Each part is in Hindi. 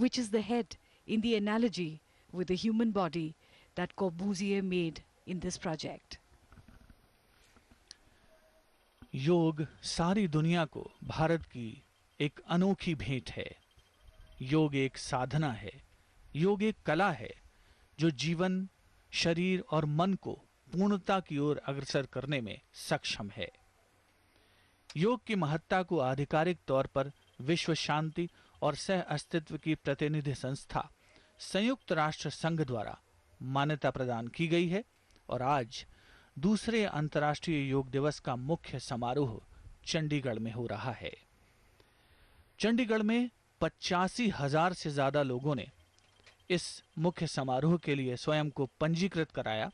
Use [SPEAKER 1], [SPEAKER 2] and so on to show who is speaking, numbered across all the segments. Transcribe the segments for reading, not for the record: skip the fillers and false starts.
[SPEAKER 1] which is the head in the analogy with the human body that Corbusier made in this project.
[SPEAKER 2] योग सारी दुनिया को भारत की एक अनोखी भेंट है। योग एक साधना है, योग एक कला है जो जीवन, शरीर और मन को पूर्णता की ओर अग्रसर करने में सक्षम है। योग की महत्ता को आधिकारिक तौर पर विश्व शांति और सह अस्तित्व की प्रतिनिधि संस्था संयुक्त राष्ट्र संघ द्वारा मान्यता प्रदान की गई है और आज दूसरे अंतर्राष्ट्रीय योग दिवस का मुख्य समारोह चंडीगढ़ में हो रहा है। चंडीगढ़ में 85,000 से ज्यादा लोगों ने इस मुख्य समारोह के लिए स्वयं को पंजीकृत कराया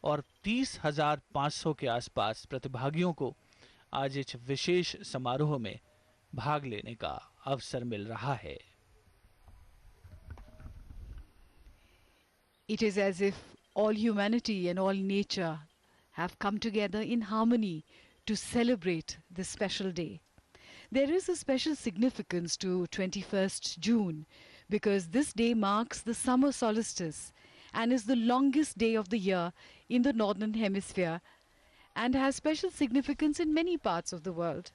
[SPEAKER 2] और 30,500 के आसपास प्रतिभागियों को आज इस विशेष समारोह में भाग लेने का अवसर मिल रहा है।
[SPEAKER 1] It is as if all humanity and all nature have come together in harmony to celebrate this special day. There is a special significance to 21st June because this day marks the summer solstice and is the longest day of the year in the northern hemisphere and has special significance in many parts of the world.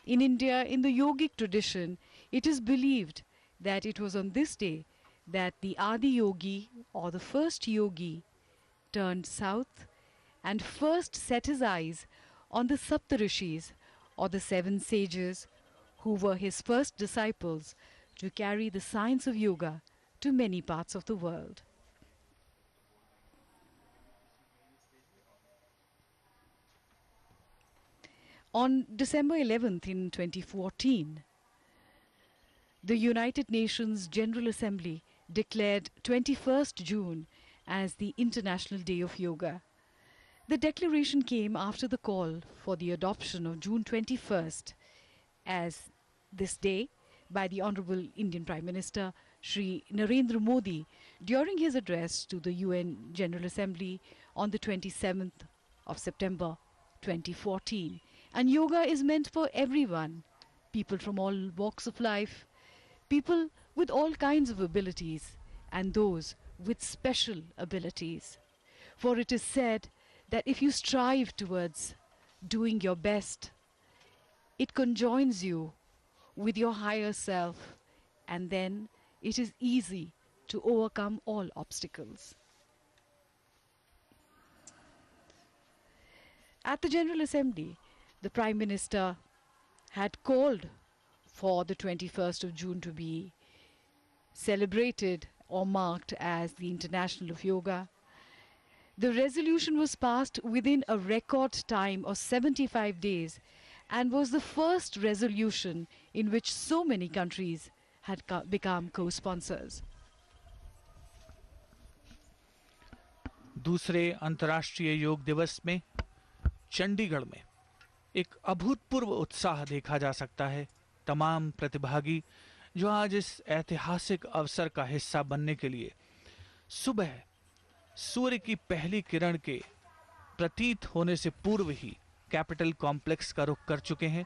[SPEAKER 1] In India, in the yogic tradition, it is believed that it was on this day that the Adi Yogi or the first yogi turned south and first set his eyes on the Saptarishis or the 7 sages who were his first disciples to carry the science of yoga to many parts of the world. On December 11th in 2014, the United Nations General Assembly declared 21st June as the International Day of Yoga. The declaration came after the call for the adoption of June 21st as this day by the Honorable Indian Prime Minister Shri Narendra Modi during his address to the UN General Assembly on the 27th of September 2014. And yoga is meant for everyone, people from all walks of life, people with all kinds of abilities and those with special abilities. For it is said that if you strive towards doing your best, it conjoins you with your higher self and then it is easy to overcome all obstacles. At the General Assembly, the Prime Minister had called for the 21st of June to be celebrated or marked as the International of Yoga. The resolution was passed within a record time of 75 days and was the first resolution in which so many countries had become co-sponsors.
[SPEAKER 2] दूसरे अंतर्राष्ट्रीय योग दिवस में चंडीगढ़ में एक अभूतपूर्व उत्साह देखा जा सकता है। तमाम प्रतिभागी जो आज इस ऐतिहासिक अवसर का हिस्सा बनने के लिए सुबह सूर्य की पहली किरण के प्रतीत होने से पूर्व ही कैपिटल कॉम्प्लेक्स का रुख कर चुके हैं।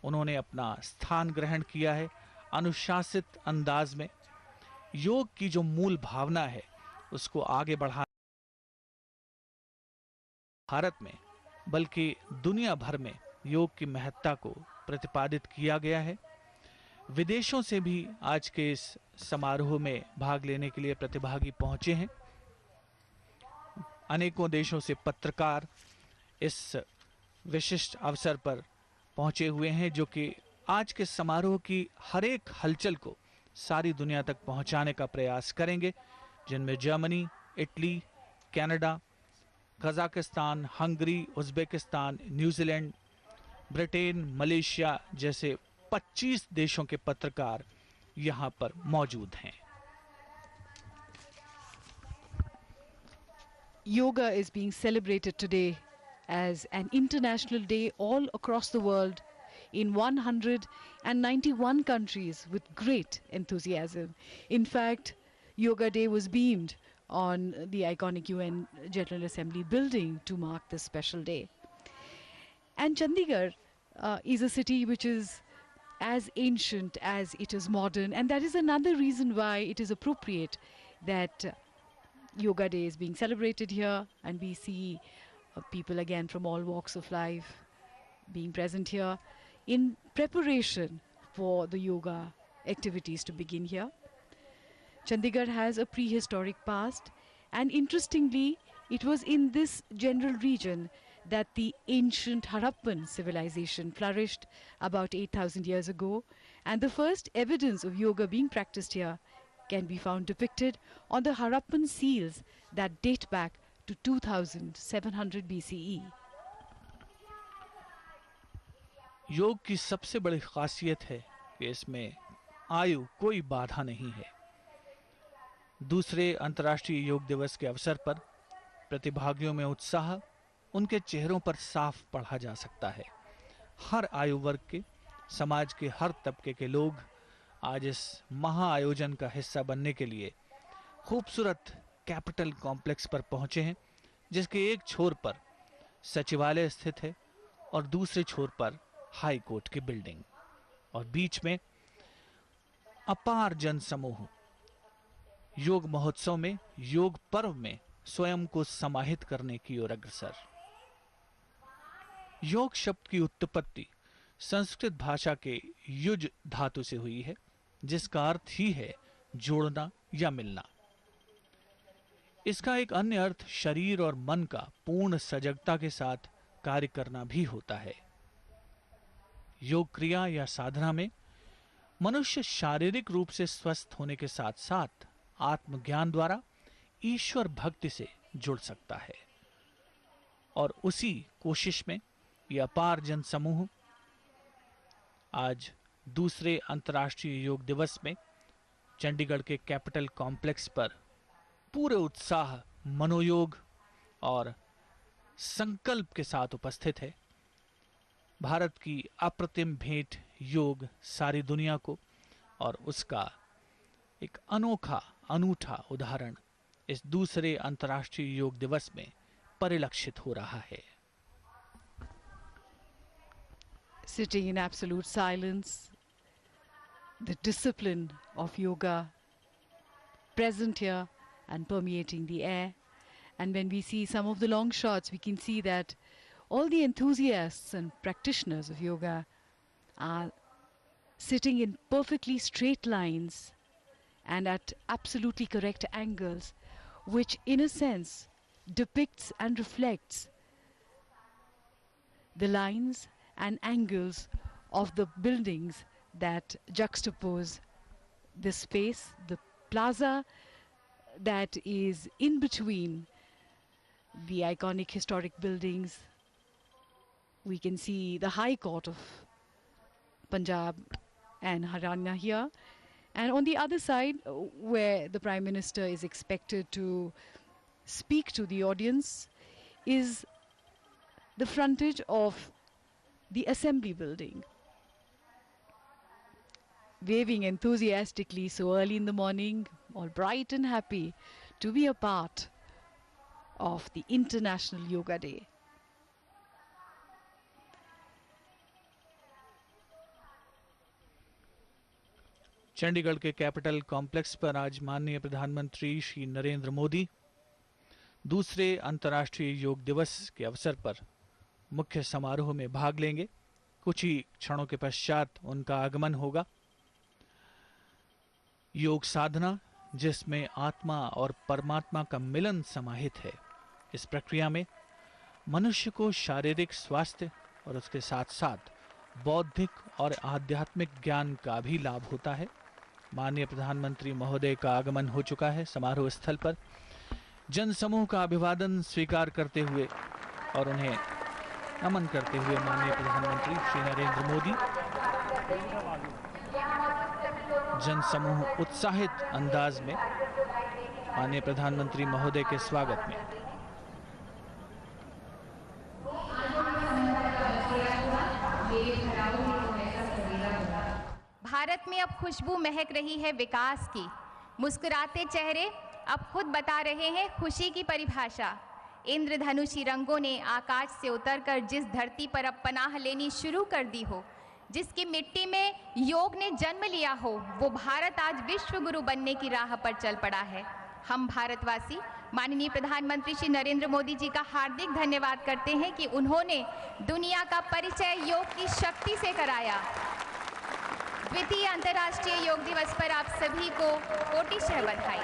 [SPEAKER 2] उन्होंने अपना स्थान ग्रहण किया है। अनुशासित अंदाज में योग की जो मूल भावना है उसको आगे बढ़ाना भारत में बल्कि दुनिया भर में योग की महत्ता को प्रतिपादित किया गया है। विदेशों से भी आज के इस समारोह में भाग लेने के लिए प्रतिभागी पहुंचे हैं। अनेकों देशों से पत्रकार इस विशिष्ट अवसर पर पहुंचे हुए हैं जो कि आज के समारोह की हर एक हलचल को सारी दुनिया तक पहुंचाने का प्रयास करेंगे, जिनमें Germany, Italy, Canada, Kazakhstan, Hungary, Uzbekistan, New Zealand, Britain, Malaysia जैसे 25 देशों के पत्रकार यहां पर मौजूद हैं।
[SPEAKER 1] Yoga is being celebrated today as an international day all across the world in 191 countries with great enthusiasm. In fact, Yoga Day was beamed on the iconic UN General Assembly building to mark this special day. And Chandigarh is a city which is as ancient as it is modern, and that is another reason why it is appropriate that Yoga Day is being celebrated here, and we see people again from all walks of life being present here in preparation for the yoga activities to begin here. Chandigarh has a prehistoric past, and interestingly, it was in this general region that the ancient Harappan civilization flourished about 8,000 years ago, and the first evidence of yoga being practiced here can be found depicted on the Harappan seals that date back to 2700 BCE.
[SPEAKER 2] योग की सबसे बड़ी खासियत है कि इसमें आयु कोई बाधा नहीं है। दूसरे अंतर्राष्ट्रीय योग दिवस के अवसर पर प्रतिभागियों में उत्साह उनके चेहरों पर साफ पढ़ा जा सकता है। हर आयु वर्ग के, समाज के हर तबके के लोग आज इस महा आयोजन का हिस्सा बनने के लिए खूबसूरत कैपिटल कॉम्प्लेक्स पर पहुंचे हैं, जिसके एक छोर पर सचिवालय स्थित है और दूसरे छोर पर हाई कोर्ट की बिल्डिंग, और बीच में अपार जन समूह योग महोत्सव में, योग पर्व में स्वयं को समाहित करने की ओर अग्रसर। योग शब्द की उत्पत्ति संस्कृत भाषा के युज धातु से हुई है, जिसका अर्थ ही है जोड़ना या मिलना। इसका एक अन्य अर्थ शरीर और मन का पूर्ण सजगता के साथ कार्य करना भी होता है। योग क्रिया या साधना में मनुष्य शारीरिक रूप से स्वस्थ होने के साथ साथ आत्मज्ञान द्वारा ईश्वर भक्ति से जुड़ सकता है, और उसी कोशिश में यह अपार जन समूह आज दूसरे अंतर्राष्ट्रीय योग दिवस में चंडीगढ़ के कैपिटल कॉम्प्लेक्स पर पूरे उत्साह, मनोयोग और संकल्प के साथ उपस्थित है। भारत की अप्रतिम भेंट योग सारी दुनिया को, और उसका एक अनूठा उदाहरण इस दूसरे अंतर्राष्ट्रीय योग दिवस में परिलक्षित हो रहा है।
[SPEAKER 1] Sitting in absolute silence, the discipline of yoga present here and permeating the air. And when we see some of the long shots, we can see that all the enthusiasts and practitioners of yoga are sitting in perfectly straight lines and at absolutely correct angles, which in a sense depicts and reflects the lines and angles of the buildings that juxtapose the space, the plaza that is in between the iconic historic buildings. We can see the High Court of Punjab and Haryana here, and on the other side, where the Prime Minister is expected to speak to the audience, is the frontage of the Assembly building. Waving enthusiastically so early in the morning, all bright and happy to be a part of the International Yoga Day.
[SPEAKER 2] Chandigarh के कैपिटल कॉम्प्लेक्स पर आज माननीय प्रधानमंत्री श्री नरेंद्र मोदी दूसरे अंतर्राष्ट्रीय योग दिवस के अवसर पर मुख्य समारोह में भाग लेंगे। कुछ ही क्षणों के पश्चात उनका आगमन होगा। योग साधना, जिसमें आत्मा और परमात्मा का मिलन समाहित है, इस प्रक्रिया में मनुष्य को शारीरिक स्वास्थ्य और उसके साथ साथ बौद्धिक और आध्यात्मिक ज्ञान का भी लाभ होता है। माननीय प्रधानमंत्री महोदय का आगमन हो चुका है। समारोह स्थल पर जन समूह का अभिवादन स्वीकार करते हुए और उन्हें नमन करते हुए माननीय प्रधानमंत्री श्री नरेंद्र मोदी जन समूह उत्साहित अंदाज में माननीय प्रधानमंत्री महोदय के स्वागत में
[SPEAKER 3] भारत में अब खुशबू महक रही है विकास की। मुस्कुराते चेहरे अब खुद बता रहे हैं खुशी की परिभाषा। इंद्रधनुषी रंगों ने आकाश से उतरकर जिस धरती पर अब पनाह लेनी शुरू कर दी हो, जिसकी मिट्टी में योग ने जन्म लिया हो, वो भारत आज विश्व गुरु बनने की राह पर चल पड़ा है। हम भारतवासी माननीय प्रधानमंत्री श्री नरेंद्र मोदी जी का हार्दिक धन्यवाद करते हैं कि उन्होंने दुनिया का परिचय योग की शक्ति से कराया। द्वितीय अंतर्राष्ट्रीय योग दिवस पर आप सभी को कोटिशः बधाई।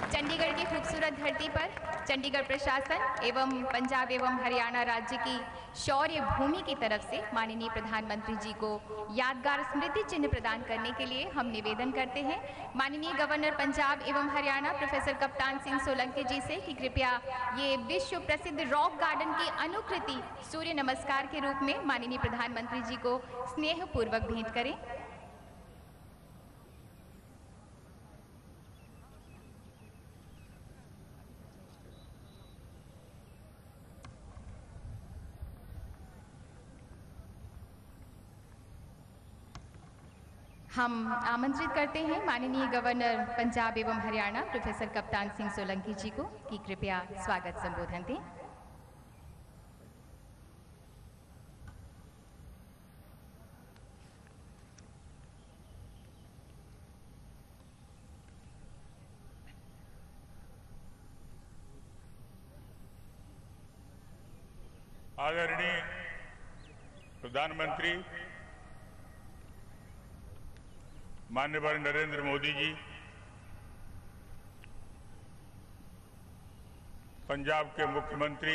[SPEAKER 3] चंडीगढ़ की खूबसूरत धरती पर चंडीगढ़ प्रशासन एवं पंजाब एवं हरियाणा राज्य की शौर्य भूमि की तरफ से माननीय प्रधानमंत्री जी को यादगार स्मृति चिन्ह प्रदान करने के लिए हम निवेदन करते हैं माननीय गवर्नर पंजाब एवं हरियाणा प्रोफेसर कप्तान सिंह सोलंकी जी से कि कृपया ये विश्व प्रसिद्ध रॉक गार्डन की अनुकृति सूर्य नमस्कार के रूप में माननीय प्रधानमंत्री जी को स्नेहपूर्वक भेंट करें। हम आमंत्रित करते हैं माननीय गवर्नर पंजाब एवं हरियाणा प्रोफेसर कप्तान सिंह सोलंकी जी को कि कृपया स्वागत संबोधन दें।
[SPEAKER 4] आदरणीय प्रधानमंत्री माननीय नरेंद्र मोदी जी, पंजाब के मुख्यमंत्री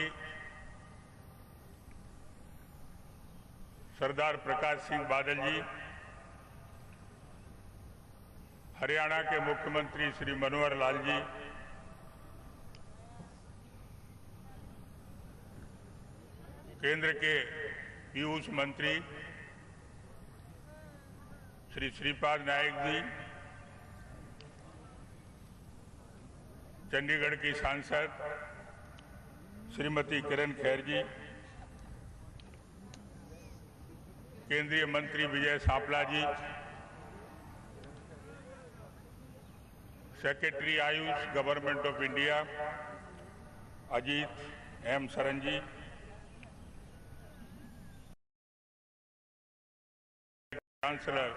[SPEAKER 4] सरदार प्रकाश सिंह बादल जी, हरियाणा के मुख्यमंत्री श्री मनोहर लाल जी, केंद्र के पीयूष मंत्री श्री श्रीपाद नायक जी, चंडीगढ़ की सांसद श्रीमती किरण खेर जी, केंद्रीय मंत्री Vijay Sampla ji, secretary AYUSH government of India Ajit M Saran ji, chancellor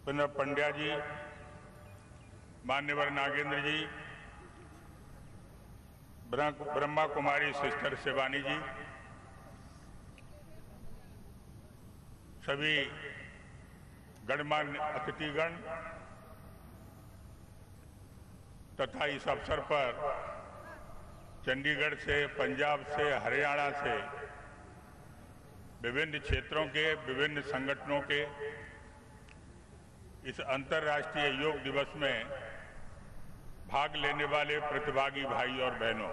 [SPEAKER 4] Pinar Pandya ji, मान्यवर नागेंद्र जी, ब्रह्मा कुमारी सिस्टर शिवानी जी, सभी गणमान्य अतिथिगण तथा इस अवसर पर चंडीगढ़ से, पंजाब से, हरियाणा से, विभिन्न क्षेत्रों के, विभिन्न संगठनों के इस अंतर्राष्ट्रीय योग दिवस में भाग लेने वाले प्रतिभागी भाई और बहनों,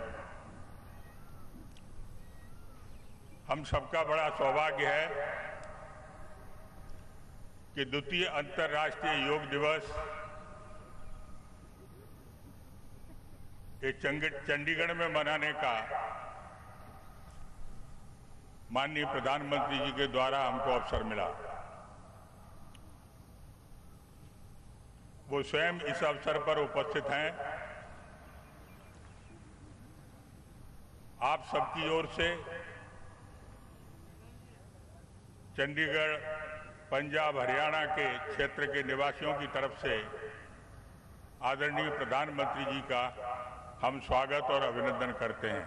[SPEAKER 4] हम सबका बड़ा सौभाग्य है कि द्वितीय अंतर्राष्ट्रीय योग दिवस चंडीगढ़ में मनाने का माननीय प्रधानमंत्री जी के द्वारा हमको अवसर मिला। वो स्वयं इस अवसर पर उपस्थित हैं। आप सबकी ओर से चंडीगढ़, पंजाब, हरियाणा के क्षेत्र के निवासियों की तरफ से आदरणीय प्रधानमंत्री जी का हम स्वागत और अभिनंदन करते हैं।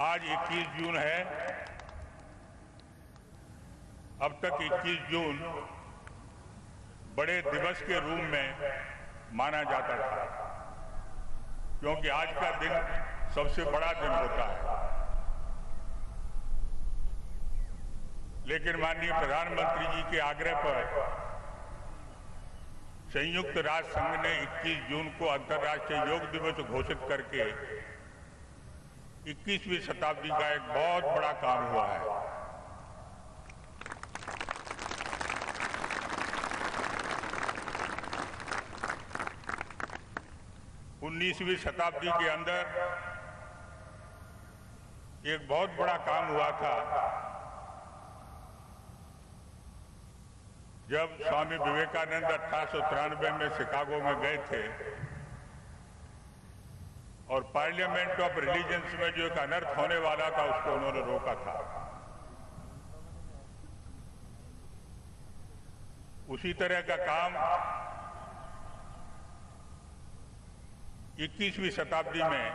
[SPEAKER 4] आज 21 जून है। अब तक 21 जून बड़े दिवस के रूप में माना जाता था, क्योंकि आज का दिन सबसे बड़ा दिन होता है। लेकिन माननीय प्रधानमंत्री जी के आग्रह पर संयुक्त राष्ट्र संघ ने 21 जून को अंतर्राष्ट्रीय योग दिवस घोषित करके 21वीं शताब्दी का एक बहुत बड़ा काम हुआ है। उन्नीसवीं शताब्दी के अंदर एक बहुत बड़ा काम हुआ था जब स्वामी विवेकानंद 1893 में शिकागो में गए थे और पार्लियामेंट ऑफ रिलीजन्स में जो एक अनर्थ होने वाला था उसको उन्होंने रोका था। उसी तरह का काम 21वीं शताब्दी में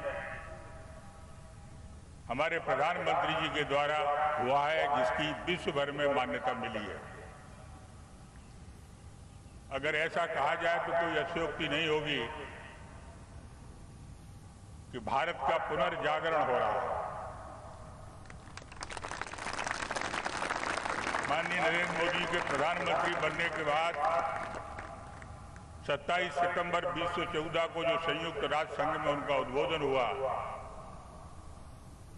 [SPEAKER 4] हमारे प्रधानमंत्री जी के द्वारा हुआ है, जिसकी विश्व भर में मान्यता मिली है। अगर ऐसा कहा जाए तो कोई अतिशयोक्ति नहीं होगी कि भारत का पुनर्जागरण हो रहा है। माननीय नरेंद्र मोदी के प्रधानमंत्री बनने के बाद 27 सितंबर 2014 को जो संयुक्त राष्ट्र संघ में उनका उद्बोधन हुआ,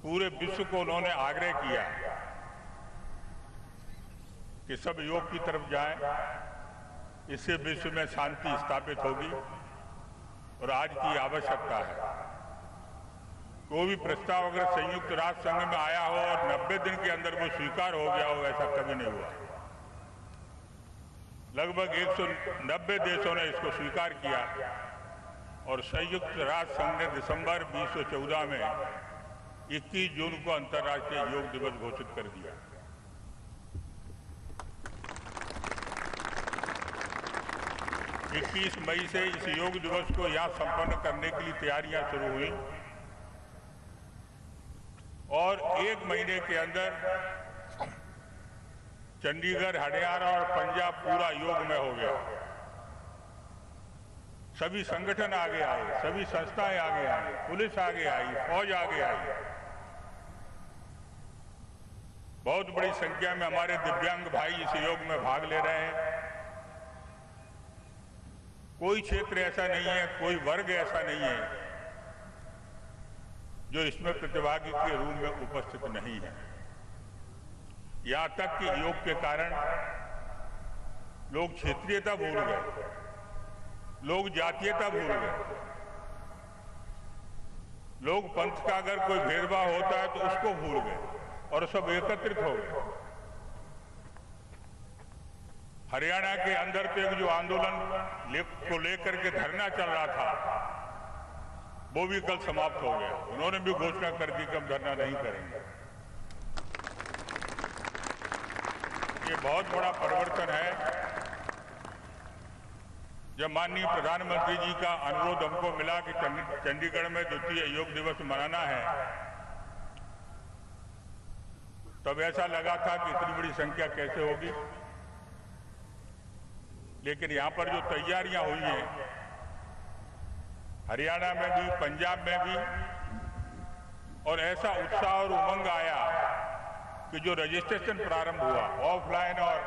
[SPEAKER 4] पूरे विश्व को उन्होंने आग्रह किया कि सब योग की तरफ जाएं, इससे विश्व में शांति स्थापित होगी और आज की आवश्यकता है। कोई भी प्रस्ताव अगर संयुक्त राष्ट्र संघ में आया हो और 90 दिन के अंदर वो स्वीकार हो गया हो, ऐसा कभी नहीं हुआ। लगभग 190 देशों ने इसको स्वीकार किया और संयुक्त राष्ट्र संघ ने दिसंबर 2014 में 21 जून को अंतर्राष्ट्रीय योग दिवस घोषित कर दिया। इक्कीस मई से इस योग दिवस को यहां संपन्न करने के लिए तैयारियां शुरू हुई और 1 महीने के अंदर चंडीगढ़, हरियाणा और पंजाब पूरा योग में हो गया। सभी संगठन आगे आए, सभी संस्थाएं आगे आई, पुलिस आगे आई, फौज आगे आई। बहुत बड़ी संख्या में हमारे दिव्यांग भाई इस योग में भाग ले रहे हैं। कोई क्षेत्र ऐसा नहीं है, कोई वर्ग ऐसा नहीं है जो इसमें प्रतिभागी के रूप में उपस्थित नहीं है। यहां तक कि योग के कारण लोग क्षेत्रीयता भूल गए, लोग जातीयता भूल गए, लोग पंथ का अगर कोई भेदभाव होता है तो उसको भूल गए और सब एकत्रित हो गए। हरियाणा के अंदर तो एक जो आंदोलन को लेकर के धरना चल रहा था, वो भी कल समाप्त हो गया। उन्होंने भी घोषणा कर दी कि हम धरना नहीं करेंगे। ये बहुत बड़ा परिवर्तन है। जब माननीय प्रधानमंत्री जी का अनुरोध हमको मिला कि चंडीगढ़ में द्वितीय योग दिवस मनाना है, तब ऐसा लगा था कि इतनी बड़ी संख्या कैसे होगी। लेकिन यहां पर जो तैयारियां हुई हैं, हरियाणा में भी, पंजाब में भी, और ऐसा उत्साह और उमंग आया कि जो रजिस्ट्रेशन प्रारंभ हुआ ऑफलाइन और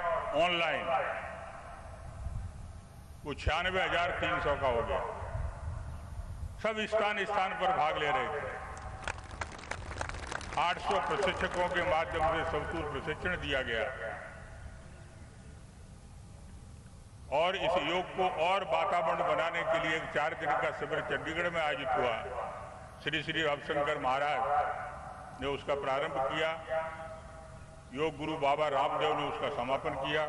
[SPEAKER 4] ऑनलाइन, वो 96,300 का हो गया। सब स्थान स्थान पर भाग ले रहे थे। 800 प्रशिक्षकों के माध्यम से संपूर्ण प्रशिक्षण दिया गया और इस योग को और वातावरण बनाने के लिए एक 4 दिन का शिविर चंडीगढ़ में आयोजित हुआ। श्री श्री रविशंकर महाराज ने उसका प्रारंभ किया, योग गुरु बाबा रामदेव ने उसका समापन किया।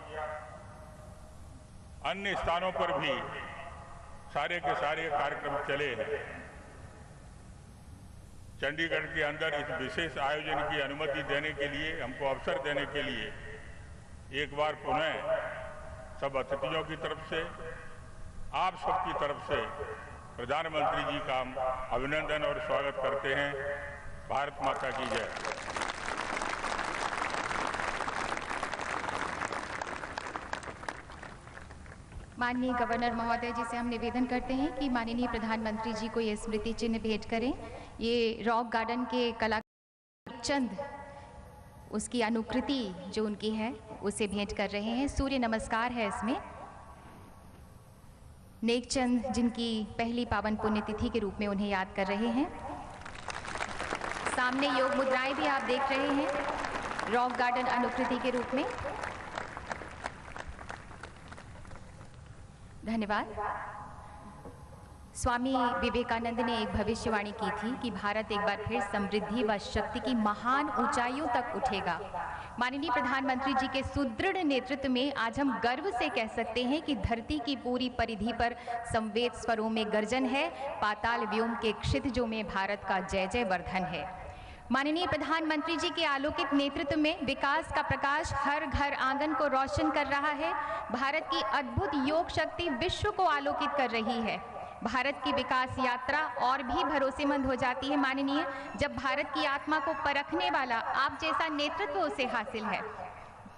[SPEAKER 4] अन्य स्थानों पर भी सारे के सारे कार्यक्रम चले हैं। चंडीगढ़ के अंदर इस विशेष आयोजन की अनुमति देने के लिए, हमको अवसर देने के लिए एक बार पुनः सब अतिथियों की तरफ से, आप सबकी तरफ से प्रधानमंत्री जी का हम अभिनंदन और स्वागत करते हैं। भारत माता की जय।
[SPEAKER 3] माननीय गवर्नर महोदय जी से हम निवेदन करते हैं कि माननीय प्रधानमंत्री जी को ये स्मृति चिन्ह भेंट करें। ये रॉक गार्डन के कलाकार चंद, उसकी अनुकृति जो उनकी है उसे भेंट कर रहे हैं। सूर्य नमस्कार है इसमें। नेकचंद जिनकी पहली पावन पुण्यतिथि के रूप में उन्हें याद कर रहे हैं। सामने योग मुद्राएं भी आप देख रहे हैं रॉक गार्डन अनुकृति के रूप में। धन्यवाद। स्वामी विवेकानंद ने एक भविष्यवाणी की थी कि भारत एक बार फिर समृद्धि व शक्ति की महान ऊंचाइयों तक उठेगा। माननीय प्रधानमंत्री जी के सुदृढ़ नेतृत्व में आज हम गर्व से कह सकते हैं कि धरती की पूरी परिधि पर संवेद स्वरों में गर्जन है, पाताल व्योम के क्षितिजों में भारत का जय जय वर्धन है। माननीय प्रधानमंत्री जी के आलोकित नेतृत्व में विकास का प्रकाश हर घर आंगन को रोशन कर रहा है। भारत की अद्भुत योग शक्ति विश्व को आलोकित कर रही है। भारत की विकास यात्रा और भी भरोसेमंद हो जाती है माननीय, जब भारत की आत्मा को परखने वाला आप जैसा नेतृत्व उसे हासिल है।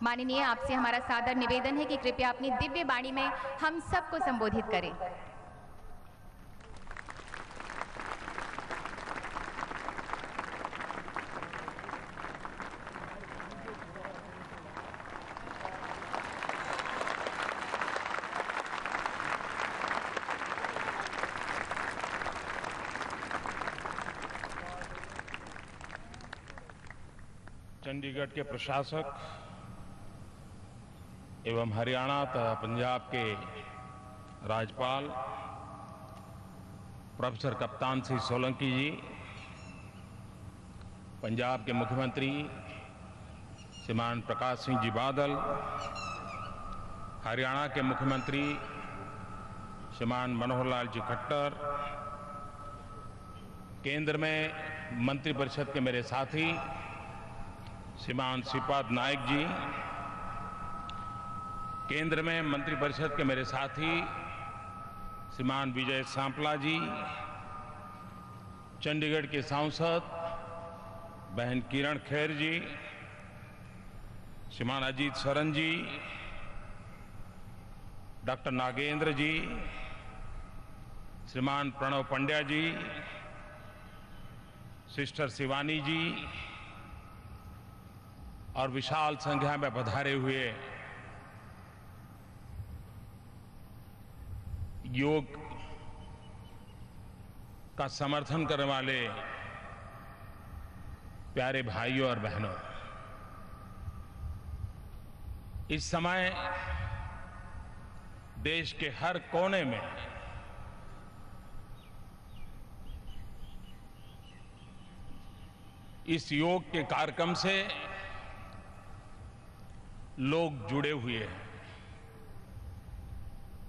[SPEAKER 3] माननीय, आपसे हमारा सादर निवेदन है कि कृपया अपनी दिव्य वाणी में हम सबको संबोधित करें।
[SPEAKER 5] चंडीगढ़ के प्रशासक एवं हरियाणा तथा पंजाब के राज्यपाल प्रोफेसर कप्तान सिंह सोलंकी जी, पंजाब के मुख्यमंत्री श्रीमान प्रकाश सिंह जी बादल, हरियाणा के मुख्यमंत्री श्रीमान मनोहर लाल जी खट्टर, केंद्र में मंत्रिपरिषद के मेरे साथी श्रीमान श्रीपाद नायक जी, केंद्र में मंत्रिपरिषद के मेरे साथी श्रीमान विजय सांपला जी, चंडीगढ़ के सांसद बहन किरण खेर जी, श्रीमान अजीत सरन जी, डॉक्टर नागेंद्र जी, श्रीमान प्रणव पंड्या जी, सिस्टर शिवानी जी और विशाल संख्या में पधारे हुए योग का समर्थन करने वाले प्यारे भाइयों और बहनों, इस समय देश के हर कोने में इस योग के कार्यक्रम से लोग जुड़े हुए हैं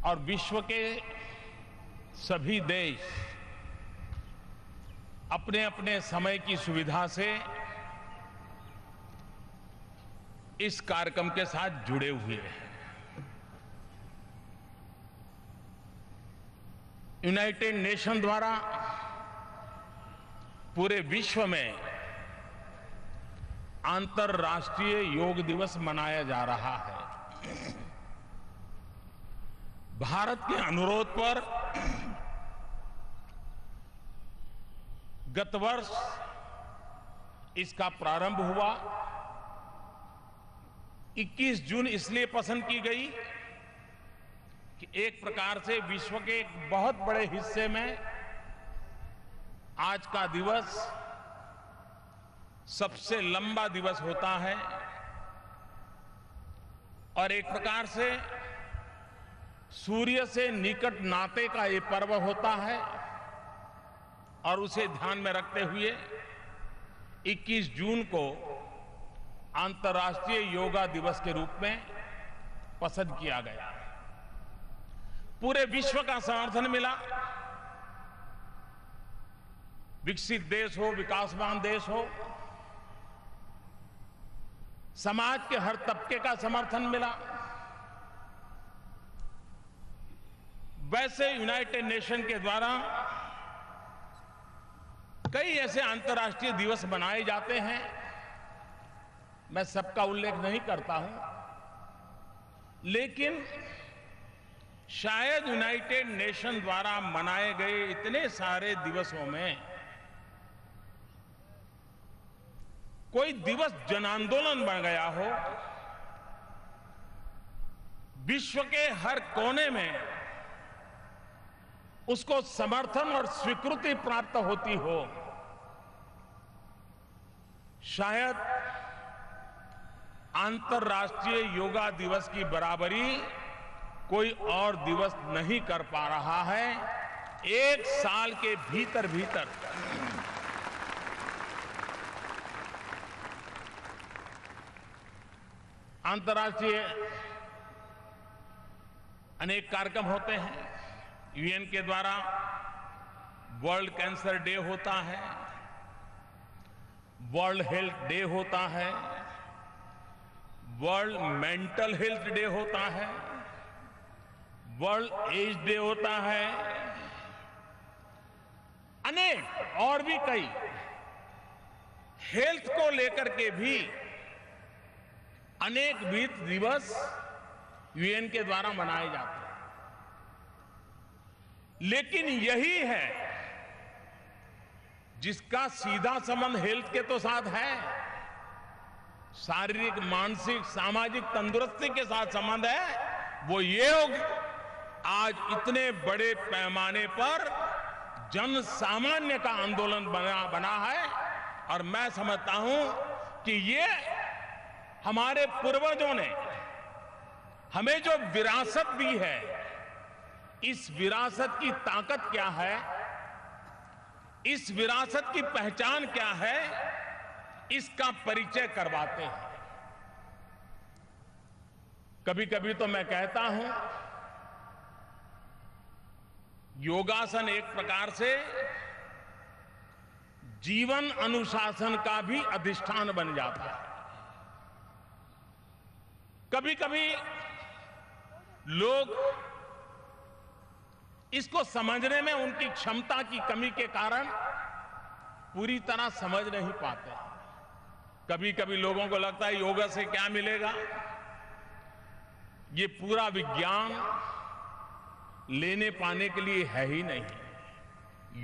[SPEAKER 5] और विश्व के सभी देश अपने अपने समय की सुविधा से इस कार्यक्रम के साथ जुड़े हुए हैं। यूनाइटेड नेशन द्वारा पूरे विश्व में अंतर्राष्ट्रीय योग दिवस मनाया जा रहा है। भारत के अनुरोध पर गत वर्ष इसका प्रारंभ हुआ। 21 जून इसलिए पसंद की गई कि एक प्रकार से विश्व के एक बहुत बड़े हिस्से में आज का दिवस सबसे लंबा दिवस होता है और एक प्रकार से सूर्य से निकट नाते का ये पर्व होता है और उसे ध्यान में रखते हुए 21 जून को अंतर्राष्ट्रीय योगा दिवस के रूप में पसंद किया गया। पूरे विश्व का समर्थन मिला। विकसित देश हो, विकासमान देश हो, समाज के हर तबके का समर्थन मिला। वैसे यूनाइटेड नेशन के द्वारा कई ऐसे अंतर्राष्ट्रीय दिवस मनाए जाते हैं, मैं सबका उल्लेख नहीं करता हूं, लेकिन शायद यूनाइटेड नेशन द्वारा मनाए गए इतने सारे दिवसों में कोई दिवस जन आंदोलन बन गया हो, विश्व के हर कोने में उसको समर्थन और स्वीकृति प्राप्त होती हो। शायद अंतर्राष्ट्रीय योगा दिवस की बराबरी कोई और दिवस नहीं कर पा रहा है। एक साल के भीतर भीतर अंतर्राष्ट्रीय अनेक कार्यक्रम होते हैं। यूएन के द्वारा वर्ल्ड कैंसर डे होता है, वर्ल्ड हेल्थ डे होता है, वर्ल्ड मेंटल हेल्थ डे होता है, वर्ल्ड एज डे होता है, अनेक और भी कई हेल्थ को लेकर के भी अनेक विविध दिवस यूएन के द्वारा मनाए जाते हैं। लेकिन यही है जिसका सीधा संबंध हेल्थ के तो साथ है, शारीरिक, मानसिक, सामाजिक तंदुरुस्ती के साथ संबंध है, वो योग आज इतने बड़े पैमाने पर जन सामान्य का आंदोलन बना है। और मैं समझता हूं कि ये हमारे पूर्वजों ने हमें जो विरासत दी है, इस विरासत की ताकत क्या है, इस विरासत की पहचान क्या है, इसका परिचय करवाते हैं। कभी कभी तो मैं कहता हूं योगासन एक प्रकार से जीवन अनुशासन का भी अधिष्ठान बन जाता है। कभी कभी लोग इसको समझने में उनकी क्षमता की कमी के कारण पूरी तरह समझ नहीं पाते। कभी कभी लोगों को लगता है योगा से क्या मिलेगा, ये पूरा विज्ञान लेने पाने के लिए है ही नहीं।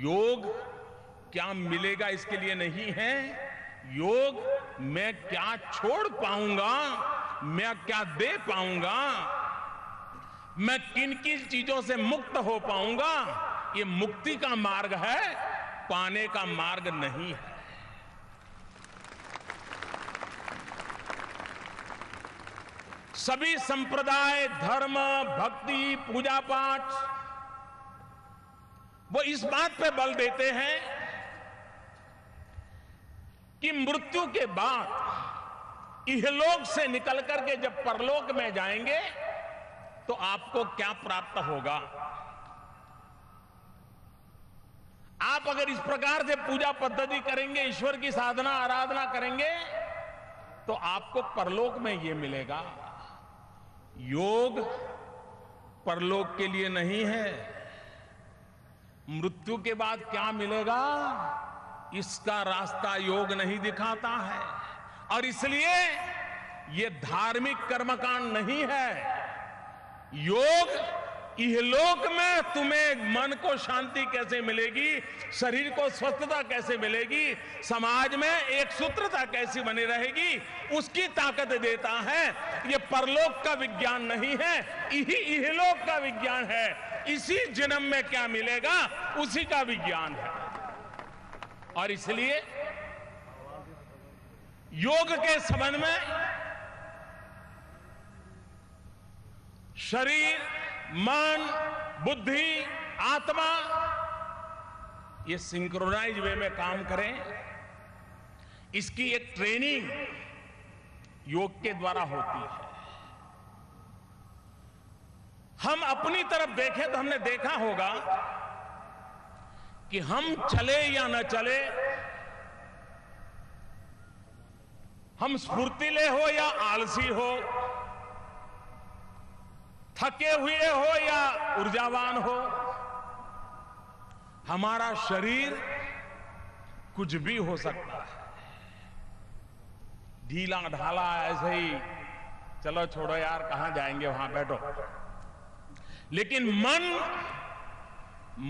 [SPEAKER 5] योग क्या मिलेगा इसके लिए नहीं है, योग मैं क्या छोड़ पाऊंगा, मैं क्या दे पाऊंगा, मैं किन किन चीजों से मुक्त हो पाऊंगा, ये मुक्ति का मार्ग है, पाने का मार्ग नहीं है। सभी संप्रदाय, धर्म, भक्ति, पूजा पाठ वो इस बात पे बल देते हैं कि मृत्यु के बाद इहलोक से निकल करके जब परलोक में जाएंगे तो आपको क्या प्राप्त होगा। आप अगर इस प्रकार से पूजा पद्धति करेंगे, ईश्वर की साधना आराधना करेंगे, तो आपको परलोक में ये मिलेगा। योग परलोक के लिए नहीं है। मृत्यु के बाद क्या मिलेगा, इसका रास्ता योग नहीं दिखाता है। और इसलिए ये धार्मिक कर्मकांड नहीं है। योग इहलोक में तुम्हें मन को शांति कैसे मिलेगी, शरीर को स्वस्थता कैसे मिलेगी, समाज में एक सूत्रता कैसी बनी रहेगी, उसकी ताकत देता है। ये परलोक का विज्ञान नहीं है, इहलोक का विज्ञान है। इसी जन्म में क्या मिलेगा उसी का विज्ञान है। और इसलिए योग के संबंध में शरीर, मन, बुद्धि, आत्मा ये सिंक्रोनाइज वे में काम करें, इसकी एक ट्रेनिंग योग के द्वारा होती है। हम अपनी तरफ देखें तो हमने देखा होगा कि हम चले या न चले, हम स्फूर्तिले हो या आलसी हो, थके हुए हो या ऊर्जावान हो, हमारा शरीर कुछ भी हो सकता है। ढीला ढाला ऐसे ही चलो छोड़ो यार कहां जाएंगे, वहां बैठो। लेकिन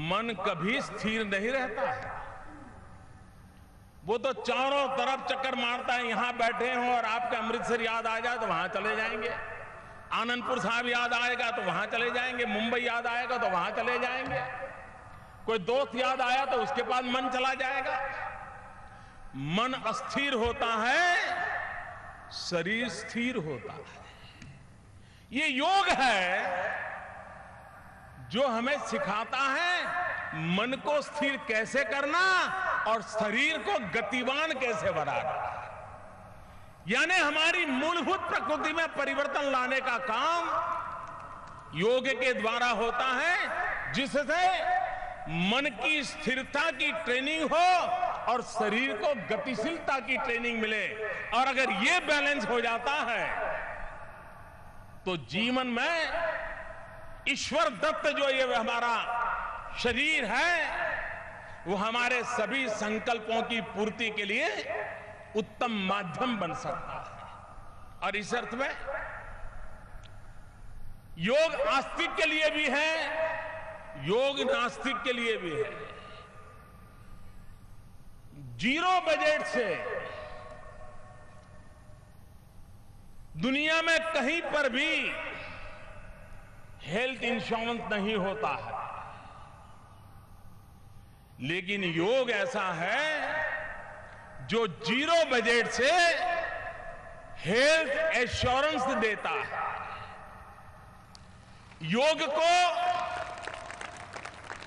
[SPEAKER 5] मन कभी स्थिर नहीं रहता है। वो तो चारों तरफ चक्कर मारता है। यहां बैठे हो और आपका अमृतसर याद आ जाए तो वहां चले जाएंगे, आनंदपुर साहब याद आएगा तो वहां चले जाएंगे, मुंबई याद आएगा तो वहां चले जाएंगे, कोई दोस्त याद आया तो उसके पास मन चला जाएगा। मन अस्थिर होता है, शरीर स्थिर होता है। ये योग है जो हमें सिखाता है मन को स्थिर कैसे करना और शरीर को गतिवान कैसे बनाना। यानी हमारी मूलभूत प्रकृति में परिवर्तन लाने का काम योग के द्वारा होता है, जिससे मन की स्थिरता की ट्रेनिंग हो और शरीर को गतिशीलता की ट्रेनिंग मिले। और अगर ये बैलेंस हो जाता है तो जीवन में ईश्वर दत्त जो ये हमारा शरीर है वो हमारे सभी संकल्पों की पूर्ति के लिए उत्तम माध्यम बन सकता है। और इस अर्थ में योग आस्तिक के लिए भी है, योग नास्तिक के लिए भी है। जीरो बजट से दुनिया में कहीं पर भी हेल्थ इंश्योरेंस नहीं होता है, लेकिन योग ऐसा है जो जीरो बजट से हेल्थ एश्योरेंस देता है। योग को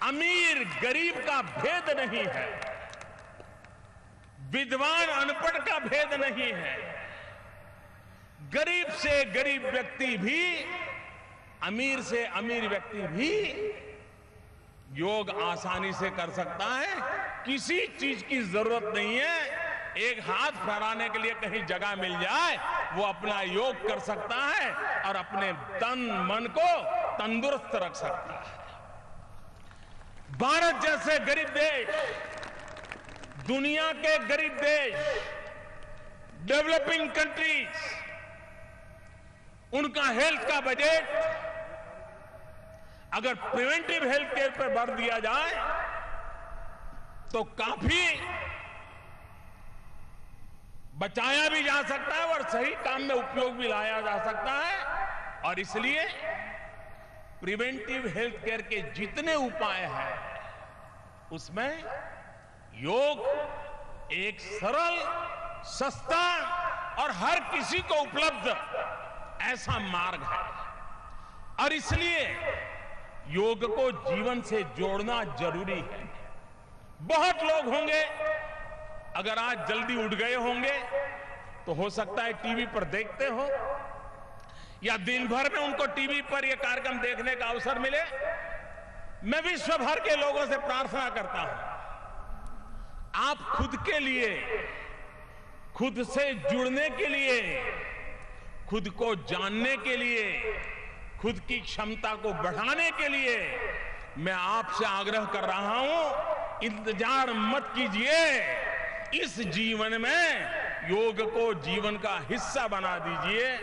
[SPEAKER 5] अमीर गरीब का भेद नहीं है, विद्वान अनपढ़ का भेद नहीं है। गरीब से गरीब व्यक्ति भी, अमीर से अमीर व्यक्ति भी योग आसानी से कर सकता है। किसी चीज की जरूरत नहीं है, एक हाथ फहराने के लिए कहीं जगह मिल जाए वो अपना योग कर सकता है और अपने तन मन को तंदुरुस्त रख सकता है। भारत जैसे गरीब देश, दुनिया के गरीब देश, डेवलपिंग कंट्रीज, उनका हेल्थ का बजट अगर प्रिवेंटिव हेल्थ केयर पर भर दिया जाए तो काफी बचाया भी जा सकता है और सही काम में उपयोग भी लाया जा सकता है। और इसलिए प्रिवेंटिव हेल्थ केयर के जितने उपाय हैं उसमें योग एक सरल, सस्ता और हर किसी को उपलब्ध ऐसा मार्ग है। और इसलिए योग को जीवन से जोड़ना जरूरी है। बहुत लोग होंगे अगर आज जल्दी उठ गए होंगे तो हो सकता है टीवी पर देखते हो या दिन भर में उनको टीवी पर यह कार्यक्रम देखने का अवसर मिले। मैं विश्व भर के लोगों से प्रार्थना करता हूं, आप खुद के लिए, खुद से जुड़ने के लिए, खुद को जानने के लिए, खुद की क्षमता को बढ़ाने के लिए मैं आपसे आग्रह कर रहा हूं, इंतजार मत कीजिए। इस जीवन में योग को जीवन का हिस्सा बना दीजिए।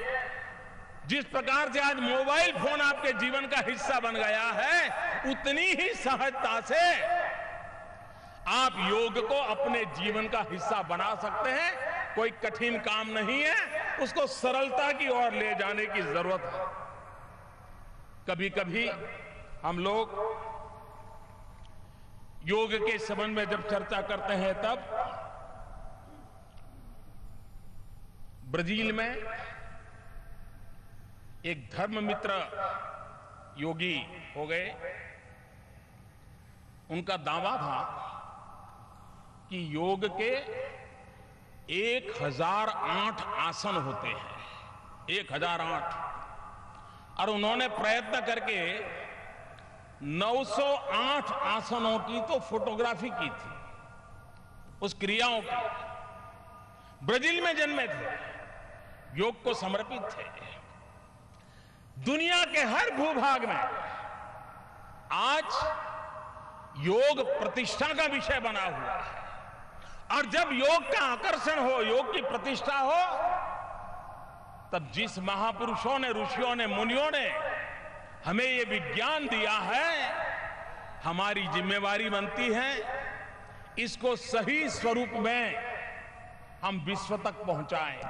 [SPEAKER 5] जिस प्रकार से आज मोबाइल फोन आपके जीवन का हिस्सा बन गया है, उतनी ही सहजता से आप योग को अपने जीवन का हिस्सा बना सकते हैं। कोई कठिन काम नहीं है, उसको सरलता की ओर ले जाने की जरूरत है। कभी कभी हम लोग योग के संबंध में जब चर्चा करते हैं तब ब्राजील में एक धर्म मित्र योगी हो गए। उनका दावा था कि योग के 1008 आसन होते हैं, 1008, और उन्होंने प्रयत्न करके 908 आसनों की तो फोटोग्राफी की थी, उस क्रियाओं की। ब्राजील में जन्मे थे, योग को समर्पित थे। दुनिया के हर भूभाग में आज योग प्रतिष्ठा का विषय बना हुआ है। और जब योग का आकर्षण हो, योग की प्रतिष्ठा हो, तब जिस महापुरुषों ने, ऋषियों ने, मुनियों ने हमें ये विज्ञान दिया है, हमारी जिम्मेवारी बनती है इसको सही स्वरूप में हम विश्व तक पहुंचाएं।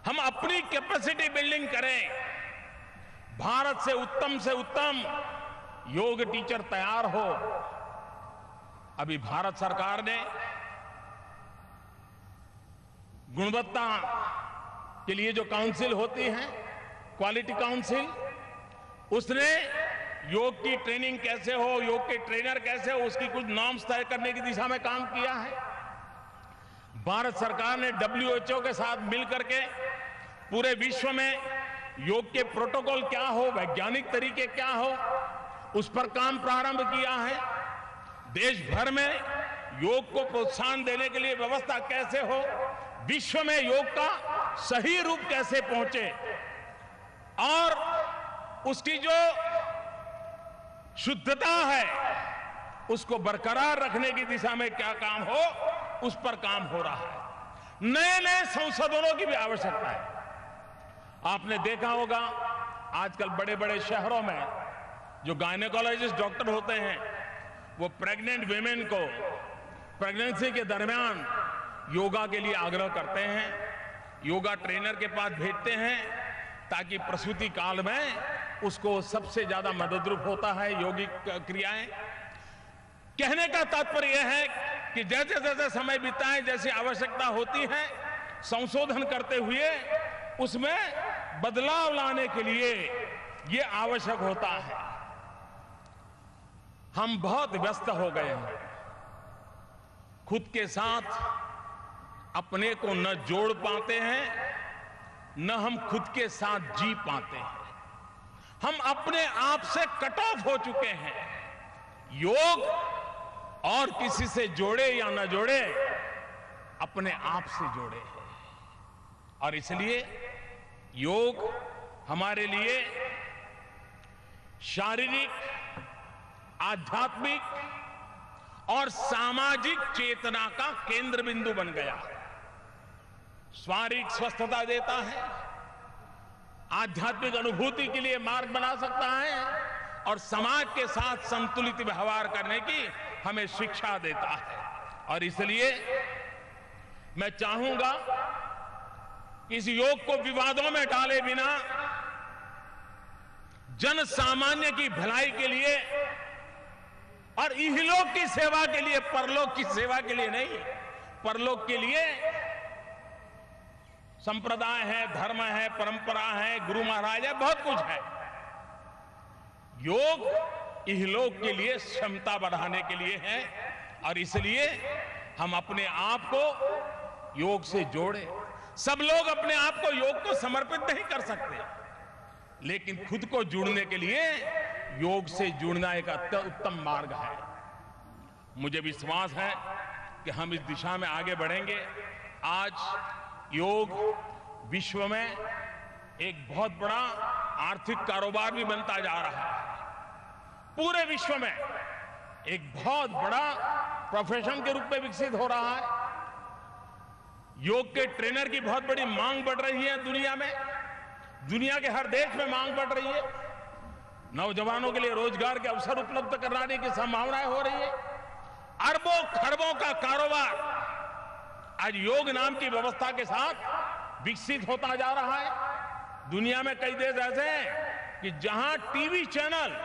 [SPEAKER 5] हम अपनी कैपेसिटी बिल्डिंग करें। भारत से उत्तम योग टीचर तैयार हो। अभी भारत सरकार ने गुणवत्ता के लिए जो काउंसिल होती है, क्वालिटी काउंसिल, उसने योग की ट्रेनिंग कैसे हो, योग के ट्रेनर कैसे हो, उसकी कुछ नॉर्म्स तय करने की दिशा में काम किया है। भारत सरकार ने WHO के साथ मिलकर के पूरे विश्व में योग के प्रोटोकॉल क्या हो, वैज्ञानिक तरीके क्या हो, उस पर काम प्रारंभ किया है। देश भर में योग को प्रोत्साहन देने के लिए व्यवस्था कैसे हो, विश्व में योग का सही रूप कैसे पहुंचे और उसकी जो शुद्धता है उसको बरकरार रखने की दिशा में क्या काम हो, उस पर काम हो रहा है। नए नए संशोधनों की भी आवश्यकता है। आपने देखा होगा आजकल बड़े बड़े शहरों में जो गायनेकोलॉजिस्ट डॉक्टर होते हैं वो प्रेग्नेंट वीमेन को प्रेगनेंसी के दरमियान योगा के लिए आग्रह करते हैं, योगा ट्रेनर के पास भेजते हैं ताकि प्रसूति काल में उसको सबसे ज्यादा मददरूप होता है योगिक क्रियाएं। कहने का तात्पर्य यह है कि जैसे जैसे समय बीतता है, जैसी आवश्यकता होती है, संशोधन करते हुए उसमें बदलाव लाने के लिए यह आवश्यक होता है। हम बहुत व्यस्त हो गए हैं, खुद के साथ अपने को न जोड़ पाते हैं, न हम खुद के साथ जी पाते हैं। हम अपने आप से कट ऑफ हो चुके हैं। योग और किसी से जोड़े या न जोड़े, अपने आप से जोड़े हैं। और इसलिए योग हमारे लिए शारीरिक, आध्यात्मिक और सामाजिक चेतना का केंद्र बिंदु बन गया। शारीरिक स्वस्थता देता है, आध्यात्मिक अनुभूति के लिए मार्ग बना सकता है और समाज के साथ संतुलित व्यवहार करने की हमें शिक्षा देता है। और इसलिए मैं चाहूंगा कि इस योग को विवादों में डाले बिना जन सामान्य की भलाई के लिए और इहलोक की सेवा के लिए, परलोक की सेवा के लिए नहीं, परलोक के लिए संप्रदाय है, धर्म है, परंपरा है, गुरु महाराज है, बहुत कुछ है। योग इहलोक के लिए क्षमता बढ़ाने के लिए है और इसलिए हम अपने आप को योग से जोड़े। सब लोग अपने आप को योग को समर्पित नहीं कर सकते, लेकिन खुद को जुड़ने के लिए योग से जुड़ना एक उत्तम मार्ग है। मुझे विश्वास है कि हम इस दिशा में आगे बढ़ेंगे। आज योग विश्व में एक बहुत बड़ा आर्थिक कारोबार भी बनता जा रहा है। पूरे विश्व में एक बहुत बड़ा प्रोफेशन के रूप में विकसित हो रहा है। योग के ट्रेनर की बहुत बड़ी मांग बढ़ रही है दुनिया में, दुनिया के हर देश में मांग बढ़ रही है। नौजवानों के लिए रोजगार के अवसर उपलब्ध कराने की संभावनाएं हो रही है। अरबों खरबों का कारोबार आज योग नाम की व्यवस्था के साथ विकसित होता जा रहा है। दुनिया में कई देश ऐसे हैं कि जहां टीवी चैनल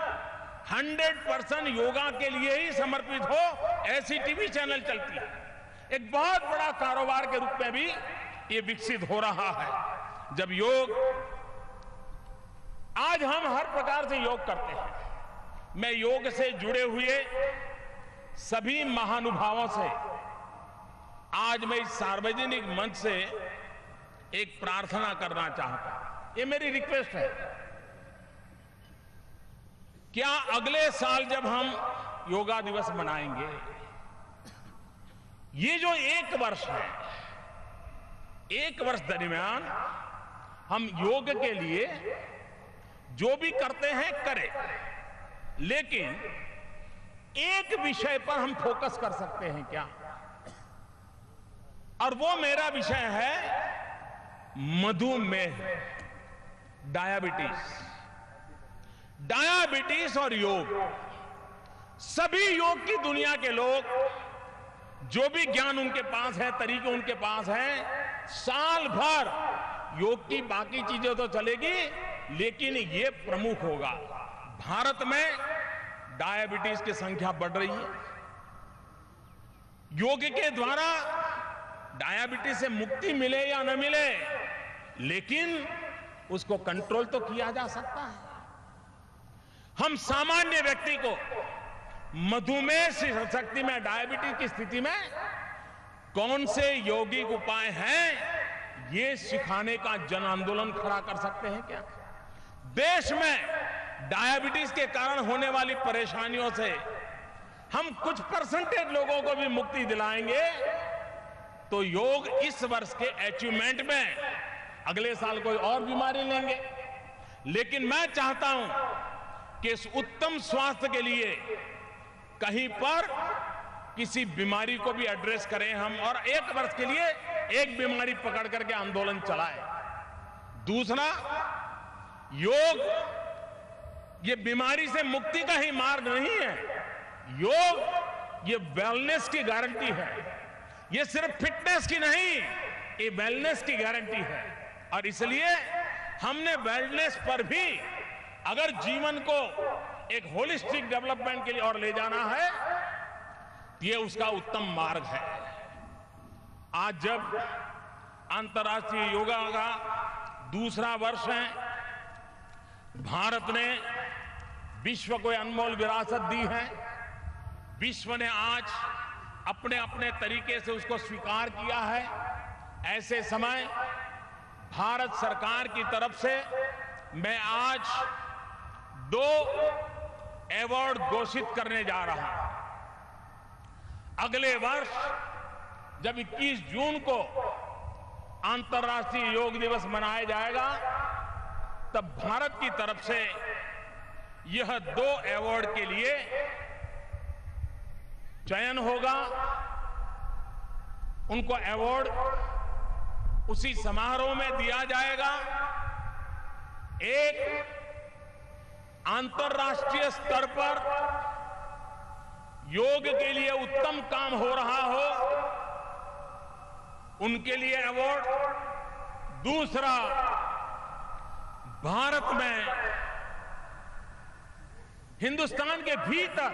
[SPEAKER 5] 100% योगा के लिए ही समर्पित हो, ऐसी टीवी चैनल चलती है। एक बहुत बड़ा कारोबार के रूप में भी ये विकसित हो रहा है। जब योग, आज हम हर प्रकार से योग करते हैं। मैं योग से जुड़े हुए सभी महानुभावों से आज मैं इस सार्वजनिक मंच से एक प्रार्थना करना चाहता हूं। ये मेरी रिक्वेस्ट है। क्या अगले साल जब हम योगा दिवस मनाएंगे, ये जो एक वर्ष है, एक वर्ष दरमियान हम योग के लिए जो भी करते हैं करें, लेकिन एक विषय पर हम फोकस कर सकते हैं क्या? और वो मेरा विषय है मधुमेह, डायबिटीज। डायबिटीज और योग, सभी योग की दुनिया के लोग, जो भी ज्ञान उनके पास है, तरीके उनके पास हैं, साल भर योग की बाकी चीजें तो चलेगी, लेकिन ये प्रमुख होगा। भारत में डायबिटीज की संख्या बढ़ रही है। योग के द्वारा डायबिटीज से मुक्ति मिले या न मिले, लेकिन उसको कंट्रोल तो किया जा सकता है। हम सामान्य व्यक्ति को मधुमेह शक्ति में, डायबिटीज की स्थिति में कौन से यौगिक उपाय हैं, ये सिखाने का जन आंदोलन खड़ा कर सकते हैं क्या? देश में डायबिटीज के कारण होने वाली परेशानियों से हम कुछ परसेंटेज लोगों को भी मुक्ति दिलाएंगे तो योग इस वर्ष के अचीवमेंट में अगले साल कोई और बीमारी लेंगे। लेकिन मैं चाहता हूं कि इस उत्तम स्वास्थ्य के लिए कहीं पर किसी बीमारी को भी एड्रेस करें हम, और एक वर्ष के लिए एक बीमारी पकड़ करके आंदोलन चलाएं। दूसरा, योग ये बीमारी से मुक्ति का ही मार्ग नहीं है, योग ये वेलनेस की गारंटी है। ये सिर्फ फिटनेस की नहीं, ये वेलनेस की गारंटी है। और इसलिए हमने वेलनेस पर भी अगर जीवन को एक होलिस्टिक डेवलपमेंट के लिए और ले जाना है, ये उसका उत्तम मार्ग है। आज जब अंतर्राष्ट्रीय योगा का दूसरा वर्ष है, भारत ने विश्व को अनमोल विरासत दी है। विश्व ने आज अपने अपने तरीके से उसको स्वीकार किया है। ऐसे समय भारत सरकार की तरफ से मैं आज 2 अवार्ड घोषित करने जा रहा हूं। अगले वर्ष जब 21 जून को अंतर्राष्ट्रीय योग दिवस मनाया जाएगा, तब भारत की तरफ से यह 2 अवार्ड के लिए चयन होगा। उनको अवार्ड उसी समारोह में दिया जाएगा। एक अंतर्राष्ट्रीय स्तर पर योग के लिए उत्तम काम हो रहा हो, उनके लिए अवार्ड। दूसरा, भारत में हिंदुस्तान के भीतर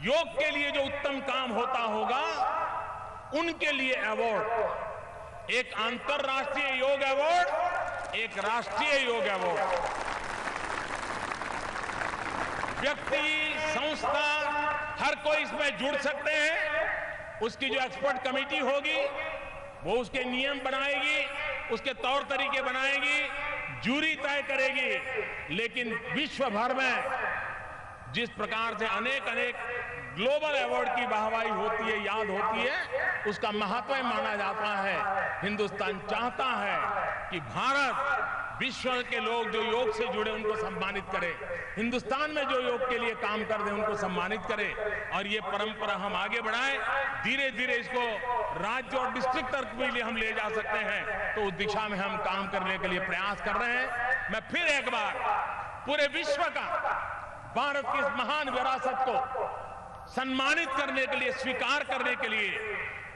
[SPEAKER 5] योग के लिए जो उत्तम काम होता होगा, उनके लिए अवार्ड। एक अंतर्राष्ट्रीय योग अवार्ड, एक राष्ट्रीय योग अवार्ड। व्यक्ति, संस्था, हर कोई इसमें जुड़ सकते हैं। उसकी जो एक्सपर्ट कमेटी होगी वो उसके नियम बनाएगी, उसके तौर तरीके बनाएगी, जूरी तय करेगी। लेकिन विश्व भर में जिस प्रकार से अनेक ग्लोबल अवार्ड की वाहवाही होती है, याद होती है, उसका महत्व माना जाता है। हिंदुस्तान चाहता है कि भारत विश्व के लोग जो योग से जुड़े उनको सम्मानित करे, हिंदुस्तान में जो योग के लिए काम कर रहे उनको सम्मानित करे, और ये परंपरा हम आगे बढ़ाएं। धीरे धीरे इसको राज्य और डिस्ट्रिक्ट तक भी हम ले जा सकते हैं, तो उस दिशा में हम काम करने के लिए प्रयास कर रहे हैं। मैं फिर एक बार पूरे विश्व का भारत की इस महान विरासत को सम्मानित करने के लिए, स्वीकार करने के लिए,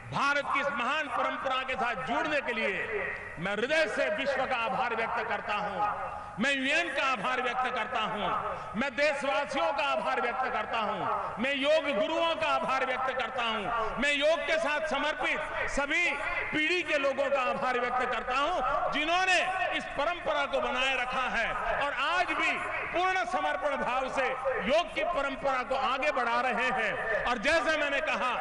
[SPEAKER 5] भारत की इस महान परंपरा के साथ जुड़ने के लिए मैं हृदय से विश्व का आभार व्यक्त करता हूं। मैं यूएन का आभार व्यक्त करता हूं। मैं देशवासियों का आभार व्यक्त करता हूं। मैं योग गुरुओं का आभार व्यक्त करता हूं। मैं योग के साथ समर्पित सभी पीढ़ी के लोगों का आभार व्यक्त करता हूं, जिन्होंने इस परंपरा को बनाए रखा है और आज भी पूर्ण समर्पण भाव से योग की परंपरा को आगे बढ़ा रहे हैं। और जैसे मैंने कहा,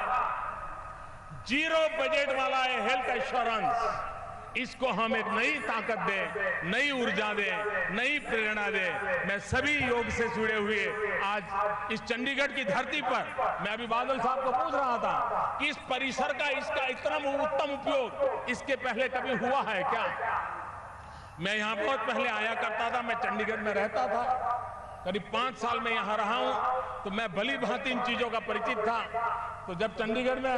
[SPEAKER 5] जीरो बजट वाला है हेल्थ एश्योरेंस, इसको हम एक नई ताकत दें, नई ऊर्जा दें, नई प्रेरणा दें। मैं सभी योग से जुड़े हुए आज इस चंडीगढ़ की धरती पर, मैं अभी बादल साहब को पूछ रहा था कि इस परिसर का, इसका इतना उत्तम उपयोग इसके पहले कभी हुआ है क्या? मैं यहां बहुत पहले आया करता था, मैं चंडीगढ़ में रहता था, करीब 5 साल में यहां रहा हूं, तो मैं भली भांति इन चीजों का परिचित था। तो जब चंडीगढ़ में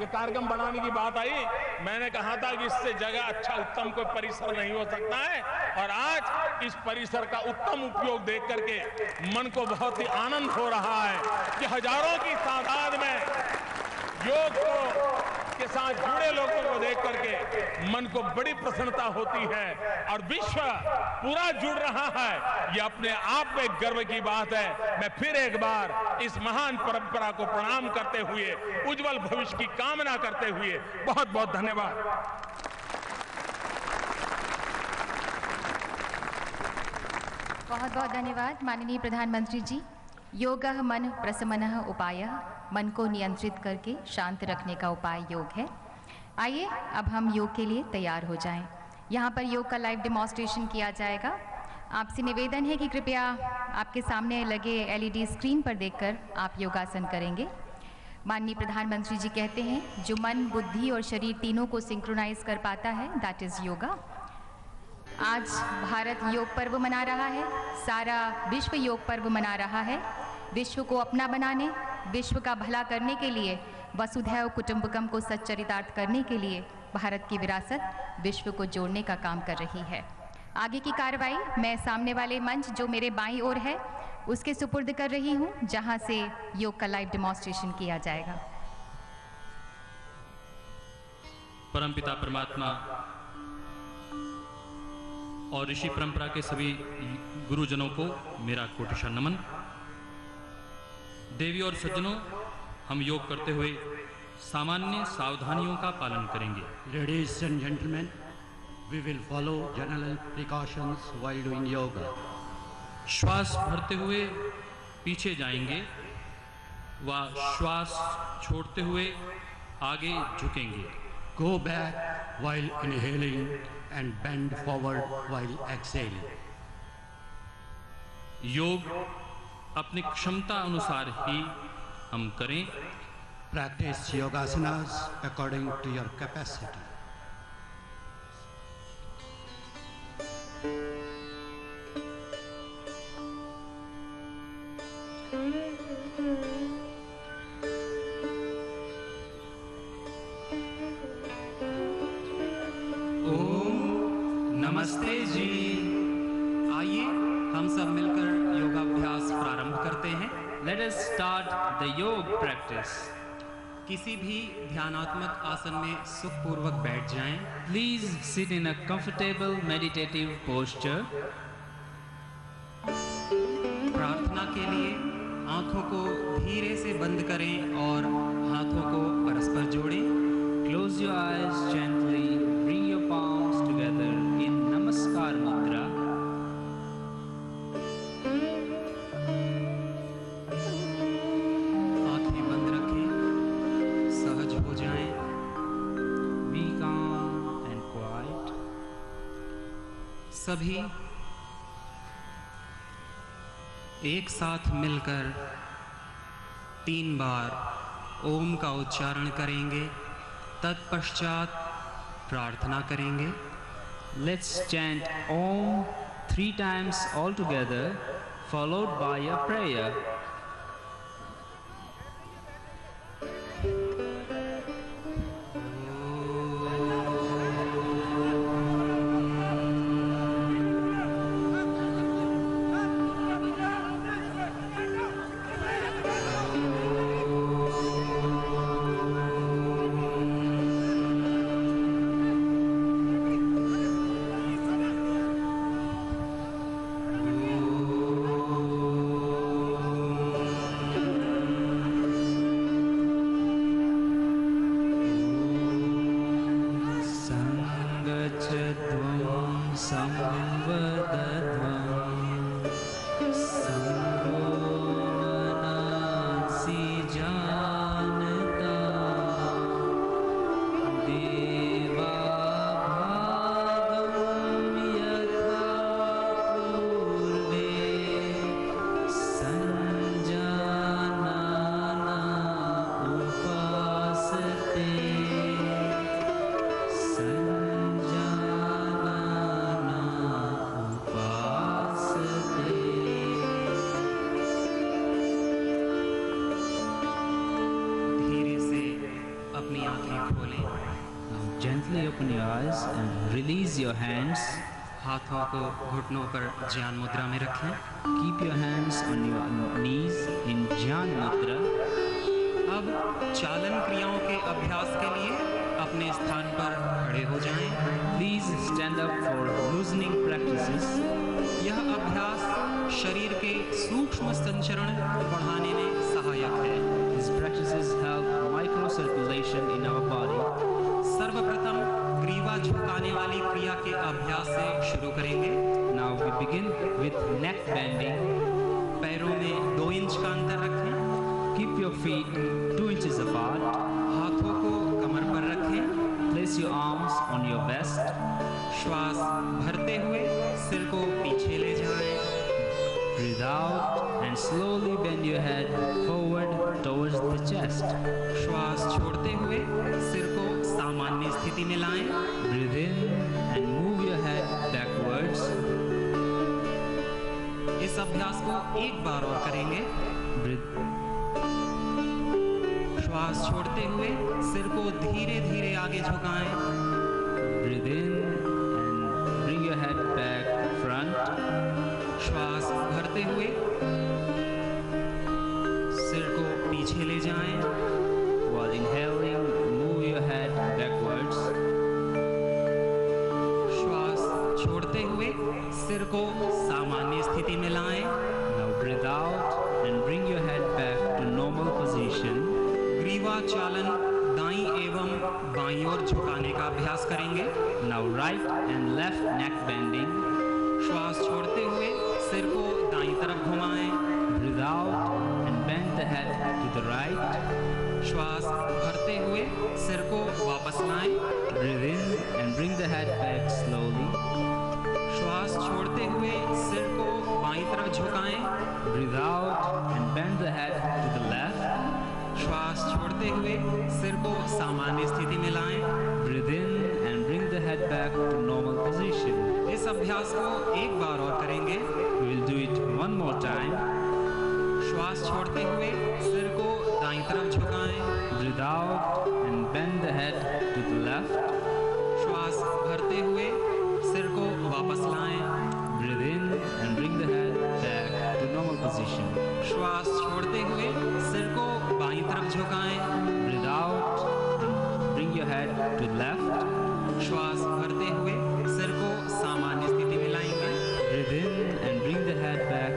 [SPEAKER 5] ये कार्यक्रम बनाने की बात आई, मैंने कहा था कि इससे जगह अच्छा उत्तम कोई परिसर नहीं हो सकता है। और आज इस परिसर का उत्तम उपयोग देख करके मन को बहुत ही आनंद हो रहा है कि हजारों की तादाद में योग के साथ जुड़े लोगों को देख करके मन को बड़ी प्रसन्नता होती है और विश्व पूरा जुड़ रहा है। ये अपने आप में गर्व की बात है। मैं फिर एक बार इस महान परंपरा को प्रणाम करते हुए, उज्जवल भविष्य की कामना करते हुए बहुत बहुत धन्यवाद।
[SPEAKER 3] बहुत बहुत धन्यवाद माननीय प्रधानमंत्री जी। योगः मन प्रशमनः उपायः। मन को नियंत्रित करके शांत रखने का उपाय योग है। आइए अब हम योग के लिए तैयार हो जाएं। यहाँ पर योग का लाइव डेमोन्स्ट्रेशन किया जाएगा। आपसे निवेदन है कि कृपया आपके सामने लगे LED स्क्रीन पर देखकर आप योगासन करेंगे। माननीय प्रधानमंत्री जी कहते हैं, जो मन, बुद्धि और शरीर तीनों को सिंक्रोनाइज कर पाता है, दैट इज़ योगा। आज भारत योग पर्व मना रहा है, सारा विश्व योग पर्व मना रहा है। विश्व को अपना बनाने, विश्व का भला करने के लिए, वसुधैव कुटुंबकम को सच्चरितार्थ करने के लिए भारत की विरासत विश्व को जोड़ने का काम कर रही है। आगे की कार्रवाई मैं सामने वाले मंच जो मेरे बाईं ओर है उसके सुपुर्द कर रही हूँ, जहाँ से योग का लाइव डेमोन्स्ट्रेशन किया जाएगा।
[SPEAKER 6] परमपिता परमात्मा और ऋषि परंपरा के सभी गुरुजनों को मेरा कोटिशा नमन। देवी और सज्जनों, हम योग करते हुए सामान्य सावधानियों का पालन करेंगे।
[SPEAKER 7] Ladies and gentlemen, we will follow general precautions while doing yoga.
[SPEAKER 6] श्वास भरते हुए पीछे जाएंगे व श्वास छोड़ते हुए आगे झुकेंगे।
[SPEAKER 7] Go back while inhaling and bend forward while exhaling.
[SPEAKER 6] योग अपनी क्षमता अनुसार ही हम करें।
[SPEAKER 7] Practice yogasanas according to your capacity.
[SPEAKER 6] नमस्ते जी।
[SPEAKER 8] आइए हम सब मिलकर योगाभ्यास प्रारंभ करते हैं।
[SPEAKER 6] Let us start the yoga practice.
[SPEAKER 8] किसी भी ध्यानात्मक आसन में सुखपूर्वक बैठ जाएं।
[SPEAKER 6] Please sit in a comfortable meditative posture.
[SPEAKER 8] प्रार्थना के लिए आंखों को धीरे से बंद करें और हाथों को परस्पर जोड़ें।
[SPEAKER 6] Close your eyes gently. Bring your palms together in Namaskar Mudra.
[SPEAKER 8] आंखें बंद रखें, सहज हो जाएं।
[SPEAKER 6] Be calm and quiet.
[SPEAKER 8] सभी एक साथ मिलकर 3 बार ओम का उच्चारण करेंगे। तत्पश्चात प्रार्थना करेंगे।
[SPEAKER 6] Let's chant Om 3 times all together, followed by a prayer. Gently open your eyes and release your hands.
[SPEAKER 8] हाथों को घुटनों पर ज्ञान मुद्रा में रखें।
[SPEAKER 6] Keep your hands on your knees in Jnana Mudra.
[SPEAKER 8] अब चालन क्रियाओं के अभ्यास के लिए अपने स्थान पर खड़े हो जाएं।
[SPEAKER 6] Please stand up for loosening practices.
[SPEAKER 8] यह अभ्यास शरीर के सूक्ष्म संचरण बढ़ाने में सहायक है।
[SPEAKER 6] These practices help microcirculation in our body.
[SPEAKER 8] सर्वप्रथम ग्रीवा झुकाने वाली क्रिया के अभ्यास से शुरू करेंगे।
[SPEAKER 6] Now we begin with neck bending.
[SPEAKER 8] पैरों में 2 इंच का अंतर रखें।
[SPEAKER 6] Keep your feet 2 inches apart.
[SPEAKER 8] हाथों को कमर पर रखें।
[SPEAKER 6] Place your arms on your vest.
[SPEAKER 8] श्वास भरते हुए सिर को पीछे ले जाएं।
[SPEAKER 6] Breathe out and slowly bend your head forward towards the chest.
[SPEAKER 8] श्वास छोड़ते हुए सिर को सामान्य स्थिति में लाएं।
[SPEAKER 6] Breathe in and move your head backwards.
[SPEAKER 8] इस अभ्यास को एक बार और करेंगे।
[SPEAKER 6] Breathe.
[SPEAKER 8] श्वास छोड़ते हुए सिर को धीरे धीरे आगे झुकाएं।
[SPEAKER 6] Breathe in and bring your head back front.
[SPEAKER 8] श्वास भरते हुए सिर को पीछे ले जाएं।
[SPEAKER 6] While inhaling, move your head backwards.
[SPEAKER 8] श्वास छोड़ते हुए सिर को सामान्य स्थिति में लाएं।
[SPEAKER 6] Now breathe out and bring your head back to normal position.
[SPEAKER 8] ग्रीवा चालन दाईं एवं बाईं ओर झुकाने का अभ्यास करेंगे।
[SPEAKER 6] Now right and left neck bending.
[SPEAKER 8] श्वास छोड़ते हुए सिर को दाईं तरफ घुमाएं।
[SPEAKER 6] Breathe out and bend the head to the right.
[SPEAKER 8] श्वास भरते हुए सिर को वापस लाएं।
[SPEAKER 6] Breathe in and bring the head back slowly.
[SPEAKER 8] श्वास छोड़ते हुए सिर को बाईं तरफ झुकाएं।
[SPEAKER 6] Breathe out and bend the head to the left.
[SPEAKER 8] श्वास छोड़ते हुए सिर को सामान्य स्थिति में लाएं।
[SPEAKER 6] Breathe in and bring the head back to normal position.
[SPEAKER 8] इस अभ्यास को एक बार और करेंगे।
[SPEAKER 6] We will do it one more time.
[SPEAKER 8] श्वास छोड़ते हुए सिर को दाईं तरफ झुकाएं।
[SPEAKER 6] Breathe out and bend the head to the left.
[SPEAKER 8] श्वास भरते हुए सिर को वापस लाएं।
[SPEAKER 6] Breathe in and bring the head back to normal position.
[SPEAKER 8] श्वास छोड़ते हुए सिर को बाईं तरफ झुकाएं।
[SPEAKER 6] Breathe out and bring your head to the left.
[SPEAKER 8] श्वास भरते हुए सिर को सामान्य स्थिति में लाएंगे।
[SPEAKER 6] Breathe in and bring the head back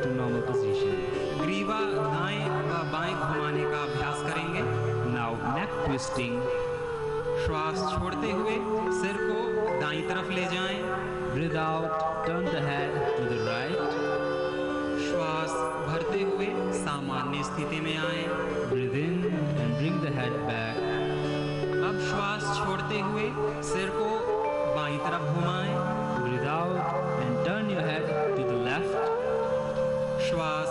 [SPEAKER 6] to normal position.
[SPEAKER 8] ग्रीवा दाएं व बाएं घुमाने का अभ्यास करेंगे।
[SPEAKER 6] Now neck twisting.
[SPEAKER 8] श्वास छोड़ते हुए सिर को दाईं तरफ ले जाएं।
[SPEAKER 6] Breathe out, turn the head to the right.
[SPEAKER 8] श्वास भरते हुए सामान्य स्थिति में आएं।
[SPEAKER 6] Breathe in and bring the head back.
[SPEAKER 8] अब श्वास छोड़ते हुए सिर को बाईं तरफ घुमाएं।
[SPEAKER 6] Breathe out and turn your head to the left.
[SPEAKER 8] श्वास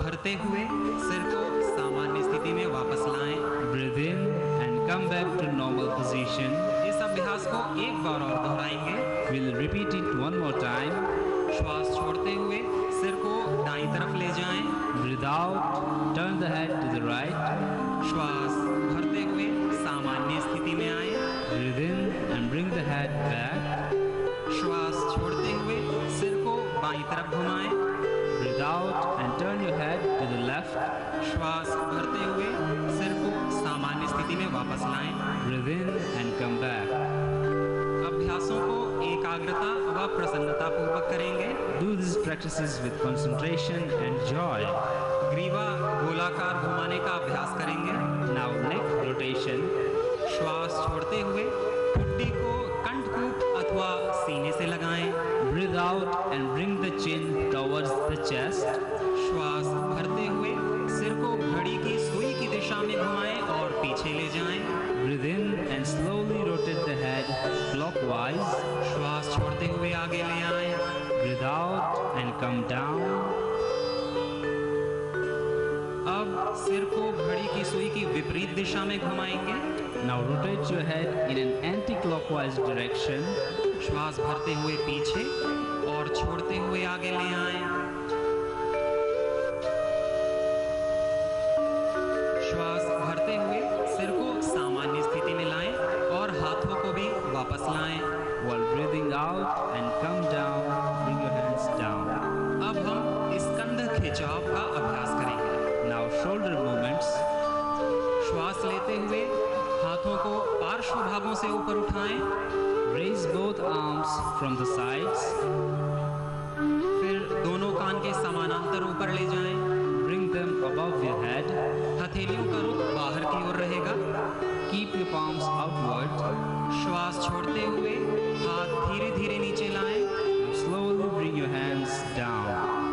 [SPEAKER 8] भरते हुए सिर को सामान्य स्थिति में वापस लाएं।
[SPEAKER 6] Breathe in and come back to normal position.
[SPEAKER 8] इस अभ्यास को एक बार और दोहराएंगे।
[SPEAKER 6] We'll repeat it one more time.
[SPEAKER 8] श्वास छोड़ते हुए सिर को दाईं तरफ ले जाएं।
[SPEAKER 6] Breathe out, turn the head to the right.
[SPEAKER 8] श्वास भरते हुए सामान्य स्थिति में आए।
[SPEAKER 6] Breathe in and bring the head back.
[SPEAKER 8] श्वास छोड़ते हुए सिर को बाईं तरफ घुमाएं।
[SPEAKER 6] Breathe out and turn your head to the left.
[SPEAKER 8] श्वास भरते हुए सिर को सामान्य स्थिति में वापस लाएं।
[SPEAKER 6] Breathe in and come back.
[SPEAKER 8] अभ्यासों को एकाग्रता व प्रसन्नता पूर्वक करेंगे।
[SPEAKER 6] Do these practices with concentration and joy.
[SPEAKER 8] ग्रीवा गोलाकार घुमाने का अभ्यास करेंगे।
[SPEAKER 6] Now neck rotation.
[SPEAKER 8] श्वास छोड़ते हुए ठुड्डी को कंठकूप अथवा सीने से लगाएं।
[SPEAKER 6] Breathe out and bring the chin towards the chest.
[SPEAKER 8] श्वास भरते हुए सिर को घड़ी की सुई की दिशा में घुमाएं और पीछे ले जाएं।
[SPEAKER 6] Breathe in and slowly rotate the head clockwise.
[SPEAKER 8] श्वास छोड़ते हुए आगे ले आएं।
[SPEAKER 6] Breathe out and come down.
[SPEAKER 8] अब सिर को घड़ी की सुई की विपरीत दिशा में घुमाएंगे।
[SPEAKER 6] Now rotate your head in an anti-clockwise direction.
[SPEAKER 8] श्वास भरते हुए पीछे और छोड़ते हुए आगे ले आएं। श्वास भरते हुए सिर को सामान्य स्थिति में लाएं और हाथों को भी वापस लाएं।
[SPEAKER 6] While breathing out and come down, bring your hands down.
[SPEAKER 8] अब हम स्कंध खिंचाव का अभ्यास करेंगे।
[SPEAKER 6] Now shoulder movements.
[SPEAKER 8] श्वास लेते हुए हाथों को पार्श्व भागों से ऊपर उठाएं।
[SPEAKER 6] Raise both arms from the sides.
[SPEAKER 8] फिर दोनों कान के समानांतर ऊपर ले जाएं।
[SPEAKER 6] Bring them above your head.
[SPEAKER 8] हथेलियों का रुख बाहर की ओर रहेगा।
[SPEAKER 6] Keep your palms outward.
[SPEAKER 8] श्वास छोड़ते हुए हाथ धीरे धीरे नीचे लाएं।
[SPEAKER 6] Now slowly bring your hands down.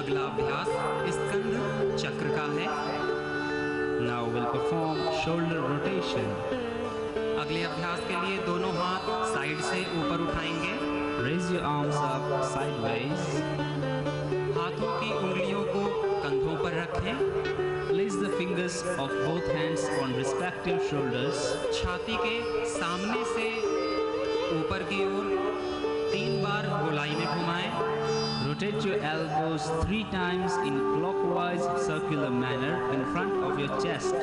[SPEAKER 8] अगला अभ्यास स्कंध चक्र का है।
[SPEAKER 6] Now we'll perform shoulder rotation.
[SPEAKER 8] अगले अभ्यास के लिए दोनों हाथ साइड से ऊपर उठाएंगे।
[SPEAKER 6] Raise your arms up sideways.
[SPEAKER 8] हाथों की उंगलियों को कंधों पर रखें।
[SPEAKER 6] Place the fingers of both hands on respective shoulders.
[SPEAKER 8] छाती के सामने से ऊपर की ओर 3 बार गोलाई में घुमाएं।
[SPEAKER 6] Rotate your elbows 3 times in clockwise circular manner in front of your chest.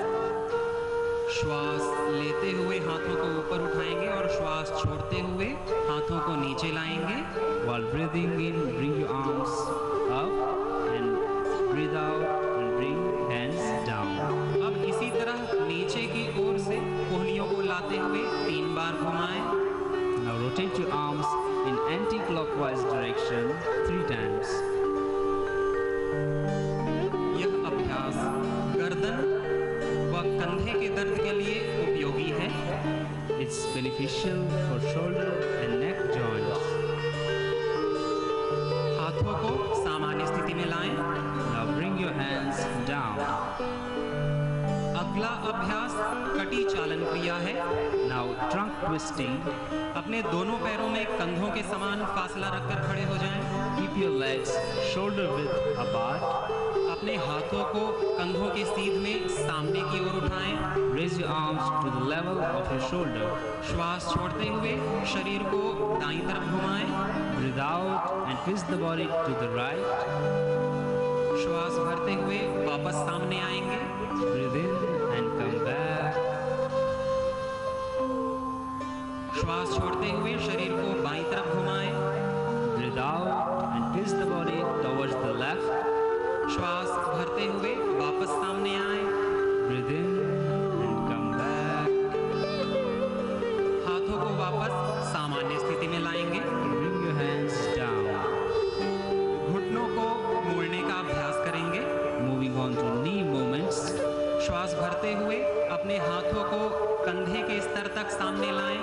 [SPEAKER 8] श्वास लेते हुए हाथों को ऊपर उठाएंगे और श्वास छोड़ते हुए हाथों को नीचे लाएंगे।
[SPEAKER 6] While breathing in, bring your arms up and breathe out and bring hands down.
[SPEAKER 8] अब इसी तरह नीचे की ओर से कोहनियों को लाते हुए 3 बार घुमाएं।
[SPEAKER 6] Now rotate your arms in anti-clockwise direction 3 times.
[SPEAKER 8] यह अभ्यास गर्दन व कंधे के दर्द के लिए उपयोगी है।
[SPEAKER 6] It's beneficial for shoulder and neck joints.
[SPEAKER 8] हाथों को सामान्य स्थिति में लाएं।
[SPEAKER 6] Now bring your hands down.
[SPEAKER 8] अगला अभ्यास कटी चालन क्रिया है।
[SPEAKER 6] Now trunk twisting.
[SPEAKER 8] अपने दोनों पैरों में कंधों के समान फासला रखकर खड़े हो जाएं।
[SPEAKER 6] Keep your legs shoulder width apart.
[SPEAKER 8] अपने हाथों को कंधों के सीध में सामने की ओर उठाएं।
[SPEAKER 6] Raise your arms to the level of your shoulder.
[SPEAKER 8] श्वास छोड़ते हुए शरीर को दाईं तरफ घुमाएं।
[SPEAKER 6] Breathe out and twist the body to the right.
[SPEAKER 8] श्वास भरते हुए वापस सामने आएंगे।
[SPEAKER 6] Breathe in and come back.
[SPEAKER 8] श्वास छोड़ते हुए शरीर को बाईं तरफ घुमाएं।
[SPEAKER 6] Breathe out and twist the body towards the left.
[SPEAKER 8] श्वास भरते हुए वापस सामने आए।
[SPEAKER 6] Breathe in and come back.
[SPEAKER 8] हाथों को वापस सामान्य स्थिति में लाएंगे।
[SPEAKER 6] Bring your hands down.
[SPEAKER 8] घुटनों को मोड़ने का अभ्यास करेंगे।
[SPEAKER 6] Moving on to knee movements.
[SPEAKER 8] श्वास भरते हुए अपने हाथों को कंधे के स्तर तक सामने लाएं।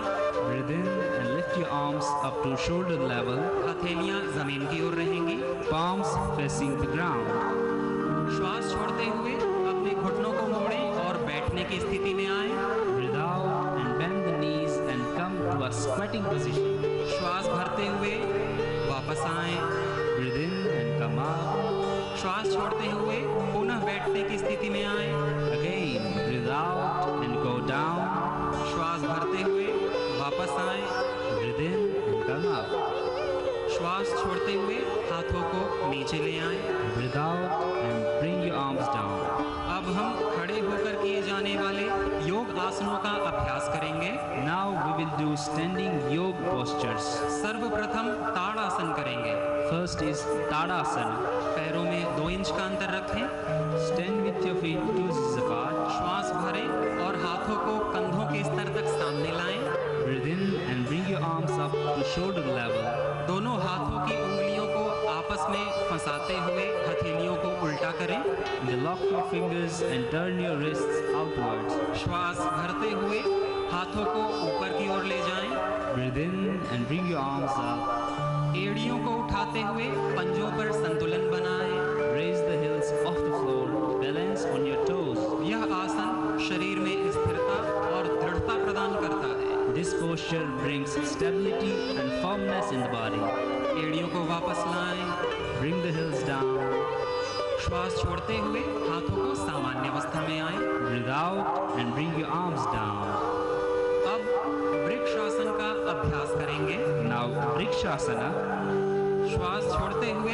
[SPEAKER 6] Breathe in and lift your arms up to shoulder level.
[SPEAKER 8] हथेलियां जमीन की ओर रहेंगी।
[SPEAKER 6] Palms facing the ground.
[SPEAKER 8] श्वास छोड़ते हुए अपने घुटनों को मोड़ें और बैठने की स्थिति में आए।
[SPEAKER 6] Breathe out and bend the knees and come to a squatting position.
[SPEAKER 8] श्वास भरते हुए वापस आए।
[SPEAKER 6] Breathe in and come up.
[SPEAKER 8] श्वास छोड़ते हुए पुनः बैठने की स्थिति में आए।
[SPEAKER 6] Again, breathe out and go down.
[SPEAKER 8] श्वास भरते हुए वापस आए।
[SPEAKER 6] Breathe in and come up.
[SPEAKER 8] श्वास छोड़ते हुए हाथों को नीचे ले आए।
[SPEAKER 6] Breathe out and bring your arms down.
[SPEAKER 8] अब हम खड़े होकर किए जाने वाले योग आसनों का अभ्यास करेंगे।
[SPEAKER 6] Now we will do standing yoga postures.
[SPEAKER 8] सर्वप्रथम ताड़ासन करेंगे।
[SPEAKER 6] First is Tadasana.
[SPEAKER 8] पैरों में 2 इंच का अंतर रखें।
[SPEAKER 6] Stand with your feet 2 inches apart.
[SPEAKER 8] श्वास भरें और हाथों को कंधों के स्तर तक सामने लाएं।
[SPEAKER 6] Breathe in and bring your arms up to shoulder level.
[SPEAKER 8] दोनों हाथों की उंगलियों को आपस में फंसाते हुए हथेलियों को उल्टा करें।
[SPEAKER 6] Lock your fingers and turn your wrists outwards.
[SPEAKER 8] श्वास भरते हुए हाथों को ऊपर की ओर ले जाएं।
[SPEAKER 6] Breathe in and bring your arms up.
[SPEAKER 8] एड़ियों को उठाते हुए पंजों पर संतुलन बनाएं।
[SPEAKER 6] Raise the heels off the floor. Balance on your toes.
[SPEAKER 8] यह आसन शरीर में स्थिरता और दृढ़ता प्रदान करता है।
[SPEAKER 6] This posture brings stability and firmness in the body.
[SPEAKER 8] एड़ियों को वापस लाएं।
[SPEAKER 6] Bring the heels down.
[SPEAKER 8] श्वास छोड़ते हुए हाथों को सामान्य अवस्था में आए।
[SPEAKER 6] Breathe out and bring your arms down.
[SPEAKER 8] अब वृक्षासन का अभ्यास करेंगे।
[SPEAKER 6] Now Vrikshasana.
[SPEAKER 8] श्वास छोड़ते हुए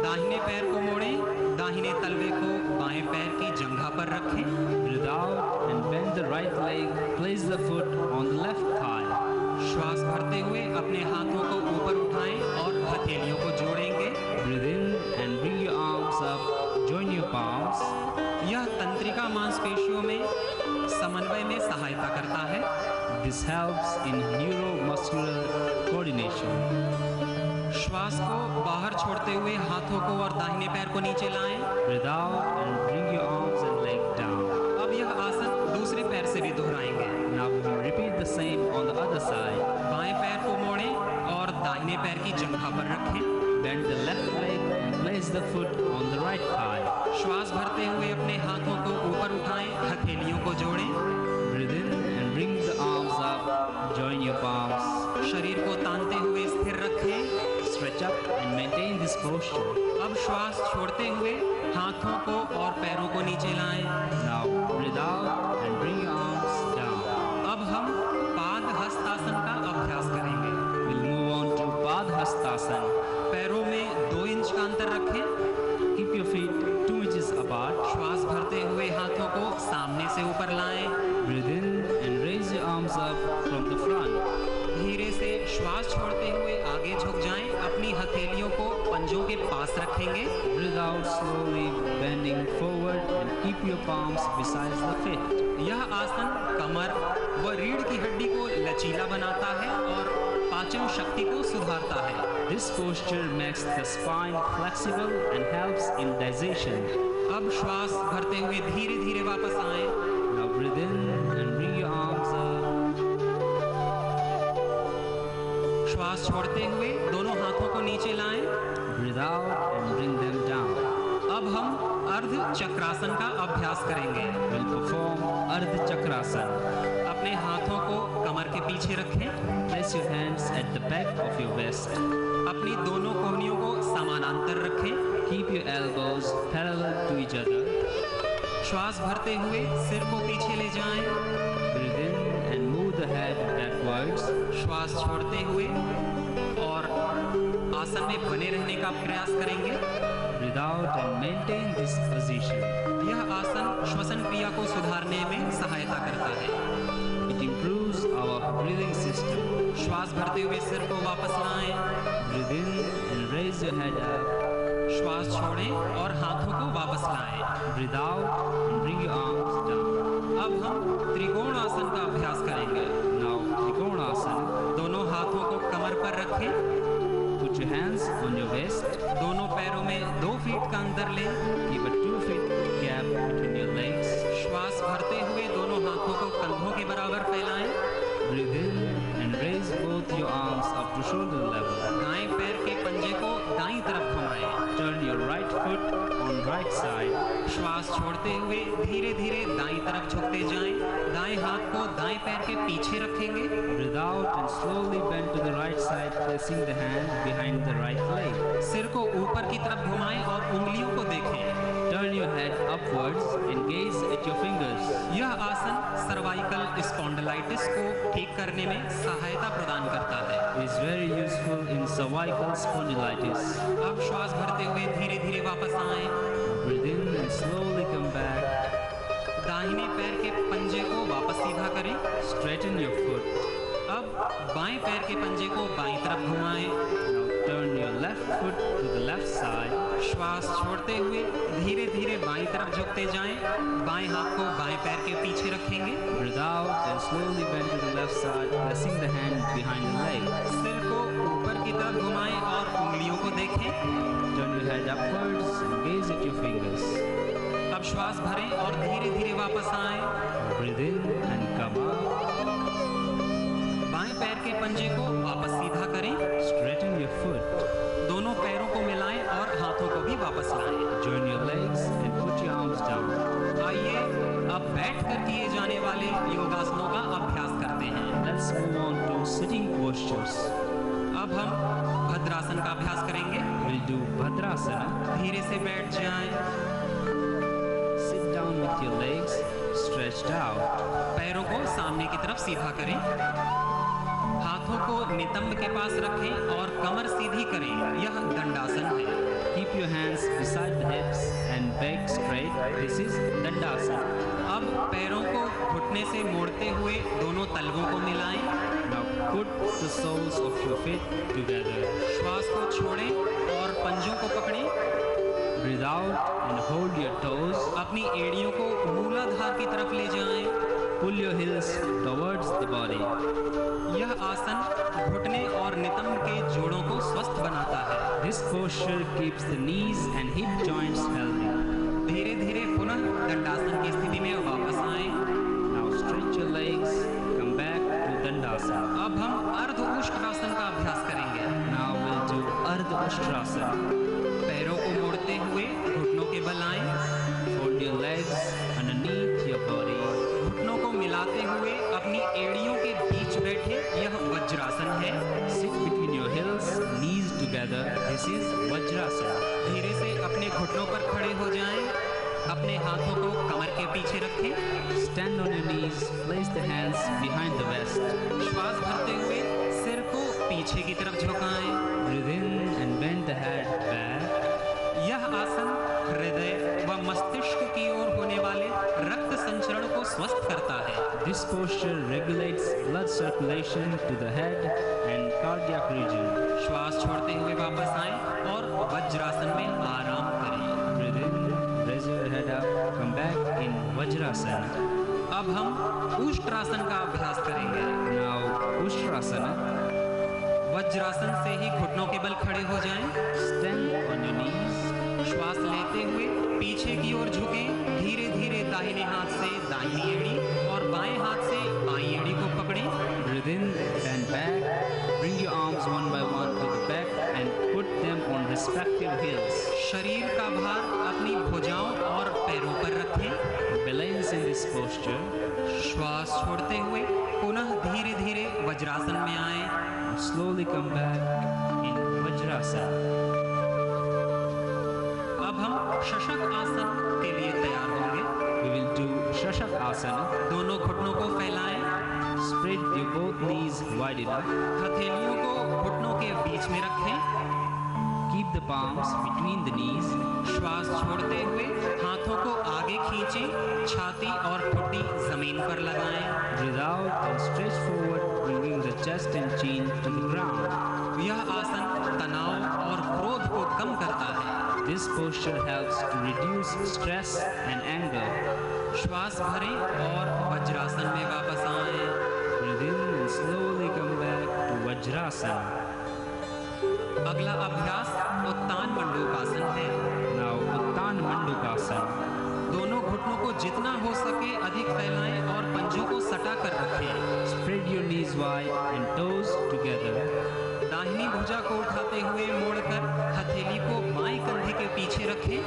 [SPEAKER 8] दाहिने पैर को मोड़ें। दाहिने तलवे को बाएं पैर की जंघा पर रखें।
[SPEAKER 6] Breathe out and bend the right leg. Place the foot on the left thigh.
[SPEAKER 8] श्वास भरते हुए अपने हाथों को ऊपर उठाएं और हथेलियों को जोड़ेंगे।
[SPEAKER 6] Breathe in and bring your arms up. Join your palms.
[SPEAKER 8] यह तंत्रिका मांसपेशियों में समन्वय में सहायता करता है।
[SPEAKER 6] This helps in neuromuscular coordination.
[SPEAKER 8] श्वास को बाहर छोड़ते हुए हाथों को और दाहिने पैर को नीचे लाएं।
[SPEAKER 6] Breathe out and bring your arms and leg down.
[SPEAKER 8] अब यह आसन दूसरे पैर से भी दोहराएंगे।
[SPEAKER 6] Now we will repeat the same on the other side.
[SPEAKER 8] बाएं पैर को मोड़ें और दाहिने पैर की जंघा पर रखें।
[SPEAKER 6] Bend the left leg and place the foot on the right thigh.
[SPEAKER 8] श्वास भरते हुए अपने हाथों को ऊपर उठाएं, हथेलियों को जोड़ें।
[SPEAKER 6] Breathe in and bring the arms up. Join your palms.
[SPEAKER 8] शरीर को तानते हुए स्थिर रखें।
[SPEAKER 6] Stretch up and maintain this posture.
[SPEAKER 8] अब श्वास छोड़ते हुए हाथों को और पैरों को नीचे लाएं।
[SPEAKER 6] Now breathe out and bring your arms down.
[SPEAKER 8] अब हम पाद हस्तासन का अभ्यास करेंगे।
[SPEAKER 6] We'll move on to Padhastasana.
[SPEAKER 8] पैरों में 2 इंच का अंतर रखें।
[SPEAKER 6] Keep your feet 2 inches apart.
[SPEAKER 8] श्वास भरते हुए हाथों को सामने से ऊपर लाएं।
[SPEAKER 6] Breathe in and raise your arms up from the front.
[SPEAKER 8] धीरे से श्वास छोड़ते हुए आगे झुक जाएं। अपनी हथेलियों को पंजों के पास रखेंगे।
[SPEAKER 6] Breathe out slowly, bending forward and keep your palms beside the feet.
[SPEAKER 8] यह आसन कमर व रीढ़ की हड्डी को लचीला बनाता है और पाचन शक्ति को सुधारता है।
[SPEAKER 6] This posture makes the spine flexible and helps in digestion.
[SPEAKER 8] अब श्वास भरते हुए धीरे धीरे वापस आएं।
[SPEAKER 6] Now breathe in and bring your arms up.
[SPEAKER 8] श्वास छोड़ते हुए दोनों हाथों को नीचे लाएं।
[SPEAKER 6] Breathe out and bring them down.
[SPEAKER 8] अब हम अर्ध चक्रासन का अभ्यास करेंगे।
[SPEAKER 6] We'll perform Ardha Chakrasana.
[SPEAKER 8] अपने हाथों को कमर के पीछे रखें।
[SPEAKER 6] Place your hands at the back of your vest.
[SPEAKER 8] अपनी दोनों कोहनियों को समानांतर रखें।
[SPEAKER 6] Keep your elbows parallel to each other.
[SPEAKER 8] श्वास भरते हुए सिर को पीछे ले जाएं।
[SPEAKER 6] Breathe in and move the head backwards.
[SPEAKER 8] श्वास छोड़ते हुए और आसन में बने रहने का प्रयास करेंगे।
[SPEAKER 6] Breathe out and maintain this position.
[SPEAKER 8] यह आसन श्वसन क्रिया को सुधारने में सहायता करता है।
[SPEAKER 6] It improves our breathing system.
[SPEAKER 8] श्वास भरते हुए सिर को वापस लाएं।
[SPEAKER 6] Breathe in and raise your head up.
[SPEAKER 8] श्वास छोड़ें और हाथों को वापस लाएं।
[SPEAKER 6] Breathe out and bring your arms down.
[SPEAKER 8] अब हम त्रिकोण आसन का अभ्यास करेंगे।
[SPEAKER 6] Now Trikonasana.
[SPEAKER 8] दोनों हाथों को कमर पर रखें।
[SPEAKER 6] Put your hands on your waist.
[SPEAKER 8] दोनों पैरों में 2 फीट का अंतर लें।
[SPEAKER 6] Keep a 2 feet gap between your legs.
[SPEAKER 8] श्वास भरते हुए दोनों हाथों को कंधों के बराबर फैलाएं।
[SPEAKER 6] Breathe in and raise both your arms up to shoulder level.
[SPEAKER 8] दाएं पैर के पंजे को दाईं तरफ घुमाएं।
[SPEAKER 6] Turn your right foot on right side.
[SPEAKER 8] श्वास छोड़ते हुए धीरे धीरे दाईं तरफ झुकते जाएं। दाएं हाथ को दाएं पैर के पीछे रखेंगे।
[SPEAKER 6] Breathe out and slowly bend to the right side, placing the hand behind the right leg.
[SPEAKER 8] सिर को ऊपर की तरफ घुमाएं और उंगलियों को देखें।
[SPEAKER 6] Turn your head upwards and gaze at your fingers.
[SPEAKER 8] यह आसन सर्वाइकल स्पॉन्डिलाइटिस को ठीक करने में सहायता प्रदान करता है।
[SPEAKER 6] It is very useful in cervical spondylitis.
[SPEAKER 8] अब श्वास भरते हुए धीरे धीरे वापस आएं।
[SPEAKER 6] Breathe in and slowly come back.
[SPEAKER 8] दाहिने पैर के पंजे को वापस सीधा करें।
[SPEAKER 6] Straighten your foot.
[SPEAKER 8] अब बाएं पैर के पंजे को बाईं तरफ घुमाएं।
[SPEAKER 6] Now turn your left foot to the left side.
[SPEAKER 8] श्वास छोड़ते हुए धीरे धीरे बाईं तरफ झुकते जाएं। बाएं हाथ को बाएं पैर के पीछे रखेंगे।
[SPEAKER 6] Breathe out and slowly bend to the left side, placing the hand behind the leg.
[SPEAKER 8] सिर को ऊपर की तरफ घुमाएं और उंगलियों को देखें।
[SPEAKER 6] Turn your head upwards and gaze at your fingers.
[SPEAKER 8] अब श्वास भरें और धीरे धीरे वापस आएं।
[SPEAKER 6] Breathe in and come out.
[SPEAKER 8] बाएं पैर के पंजे को वापस सीधा करें।
[SPEAKER 6] Straighten your foot.
[SPEAKER 8] दोनों पैरों को मिलाएं और हाथों को भी वापस लाएं।
[SPEAKER 6] Join your legs and put your arms down.
[SPEAKER 8] आइए अब बैठकर किए जाने वाले योगासनों का अभ्यास करते हैं।
[SPEAKER 6] Let's move on to sitting postures.
[SPEAKER 8] अब हम भद्रासन का अभ्यास करेंगे।
[SPEAKER 6] We'll do Bhadrasana.
[SPEAKER 8] धीरे से बैठ जाएं।
[SPEAKER 6] Sit down with your legs stretched out.
[SPEAKER 8] पैरों को सामने की तरफ सीधा करें। हाथों को नितंब के पास रखें और कमर सीधी करें। यह दंडासन है।
[SPEAKER 6] Keep your hands beside the hips and back straight. This is Dandasana.
[SPEAKER 8] अब पैरों को घुटने से मोड़ते हुए दोनों तलवों को मिलाएं।
[SPEAKER 6] Now put the soles of your feet together.
[SPEAKER 8] श्वास को छोड़ें और पंजों को पकड़ें।
[SPEAKER 6] Breathe out and hold your toes.
[SPEAKER 8] अपनी एड़ियों को मूलाधार की तरफ ले जाएं।
[SPEAKER 6] Pull your heels towards the body.
[SPEAKER 8] यह आसन घुटने और नितंब के जोड़ों को स्वस्थ बनाता है।
[SPEAKER 6] This posture keeps the knees and hip joints healthy.
[SPEAKER 8] धीरे धीरे पुनः दंडासन की स्थिति में वापस आएं।
[SPEAKER 6] Now stretch your legs. Come back to Dandasana.
[SPEAKER 8] अब हम अर्ध उष्ट्रासन का अभ्यास करेंगे।
[SPEAKER 6] Now we'll do Ardha Ustrasana.
[SPEAKER 8] पैरों को हुए घुटनों के बल आएं।
[SPEAKER 6] Fold your legs underneath your body.
[SPEAKER 8] घुटनों को मिलाते हुए अपनी एड़ियों के बीच बैठे, यह वज्रासन है।
[SPEAKER 6] Sit between your heels, knees together. This is Vajrasana.
[SPEAKER 8] धीरे से अपने घुटनों पर खड़े हो जाएं। अपने हाथों को कमर के पीछे रखें।
[SPEAKER 6] Stand on your knees, place the hands behind the waist.
[SPEAKER 8] श्वास भरते हुए सिर को पीछे की तरफ झुकाएं।
[SPEAKER 6] Breathe in and bend the head back.
[SPEAKER 8] यह आसन हृदय व मस्तिष्क की ओर होने वाले रक्त संचरण को स्वस्थ करता है।
[SPEAKER 6] This posture regulates blood circulation to the head and cardiac region.
[SPEAKER 8] श्वास छोड़ते हुए वापस आएं और वज्रासन में आराम करें।
[SPEAKER 6] Breathe in, raise your head up, come back in Vajrasana.
[SPEAKER 8] अब हम उष्ट्रासन का अभ्यास करेंगे।
[SPEAKER 6] Now Ustrasana.
[SPEAKER 8] वज्रासन से ही घुटनों के बल खड़े हो जाएं।
[SPEAKER 6] Stand on your knees.
[SPEAKER 8] श्वास लेते हुए पीछे की ओर झुकें। धीरे धीरे दाहिने हाथ से दाहिनी एड़ी और बाएं हाथ से बाईं एड़ी को पकड़ें।
[SPEAKER 6] Breathe in, bend back. Bring your arms one by one to the back and put them on respective heels.
[SPEAKER 8] शरीर का भार अपनी भुजाओं और पैरों पर रखें।
[SPEAKER 6] Balance in this posture.
[SPEAKER 8] श्वास छोड़ते हुए पुनः धीरे धीरे वज्रासन में आएं।
[SPEAKER 6] Slowly come back in Vajrasana.
[SPEAKER 8] अब हम शशक आसन के लिए तैयार होंगे।
[SPEAKER 6] We will do Shashak Asana.
[SPEAKER 8] दोनों घुटनों को फैलाएं।
[SPEAKER 6] Spread your both knees wide enough.
[SPEAKER 8] हथेलियों को घुटनों के बीच में रखें।
[SPEAKER 6] Keep the palms between the knees.
[SPEAKER 8] श्वास छोड़ते हुए हाथों को आगे खींचें। छाती और ठुड्डी जमीन पर लगाएं।
[SPEAKER 6] Breathe out and stretch forward, bringing the chest and chin to the ground.
[SPEAKER 8] यह आसन तनाव और क्रोध को कम करता है।
[SPEAKER 6] This posture helps to reduce stress and anger.
[SPEAKER 8] श्वास भरें और वज्रासन में वापस आएं।
[SPEAKER 6] Breathe in and slowly come back to Vajrasana.
[SPEAKER 8] अगला अभ्यास उत्तान मंडूकासन है।
[SPEAKER 6] Now Uttan Mandukasana.
[SPEAKER 8] दोनों घुटनों को जितना हो सके अधिक फैलाएं और पंजों को सटा कर रखें।
[SPEAKER 6] Spread your knees wide and toes together.
[SPEAKER 8] दाहिनी भुजा को उठाते हुए मोड़कर हथेली को बाएं कंधे के पीछे रखें।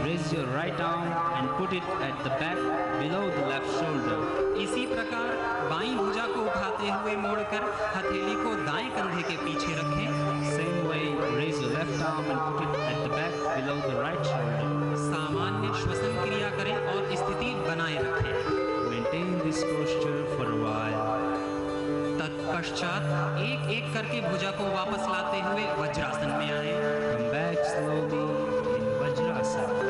[SPEAKER 6] Raise your right arm and put it at the back below the left shoulder.
[SPEAKER 8] इसी प्रकार बाईं भुजा को उठाते हुए मोड़कर हथेली को दाएं कंधे के पीछे रखें।
[SPEAKER 6] Same way, raise your left arm and put it at the back below the right shoulder.
[SPEAKER 8] सामान्य श्वसन क्रिया करें और स्थिति बनाए रखें।
[SPEAKER 6] Maintain this posture for a while.
[SPEAKER 8] तत्पश्चात एक एक करके भुजा को वापस लाते हुए वज्रासन में आएं।
[SPEAKER 6] Come back slowly in Vajrasana.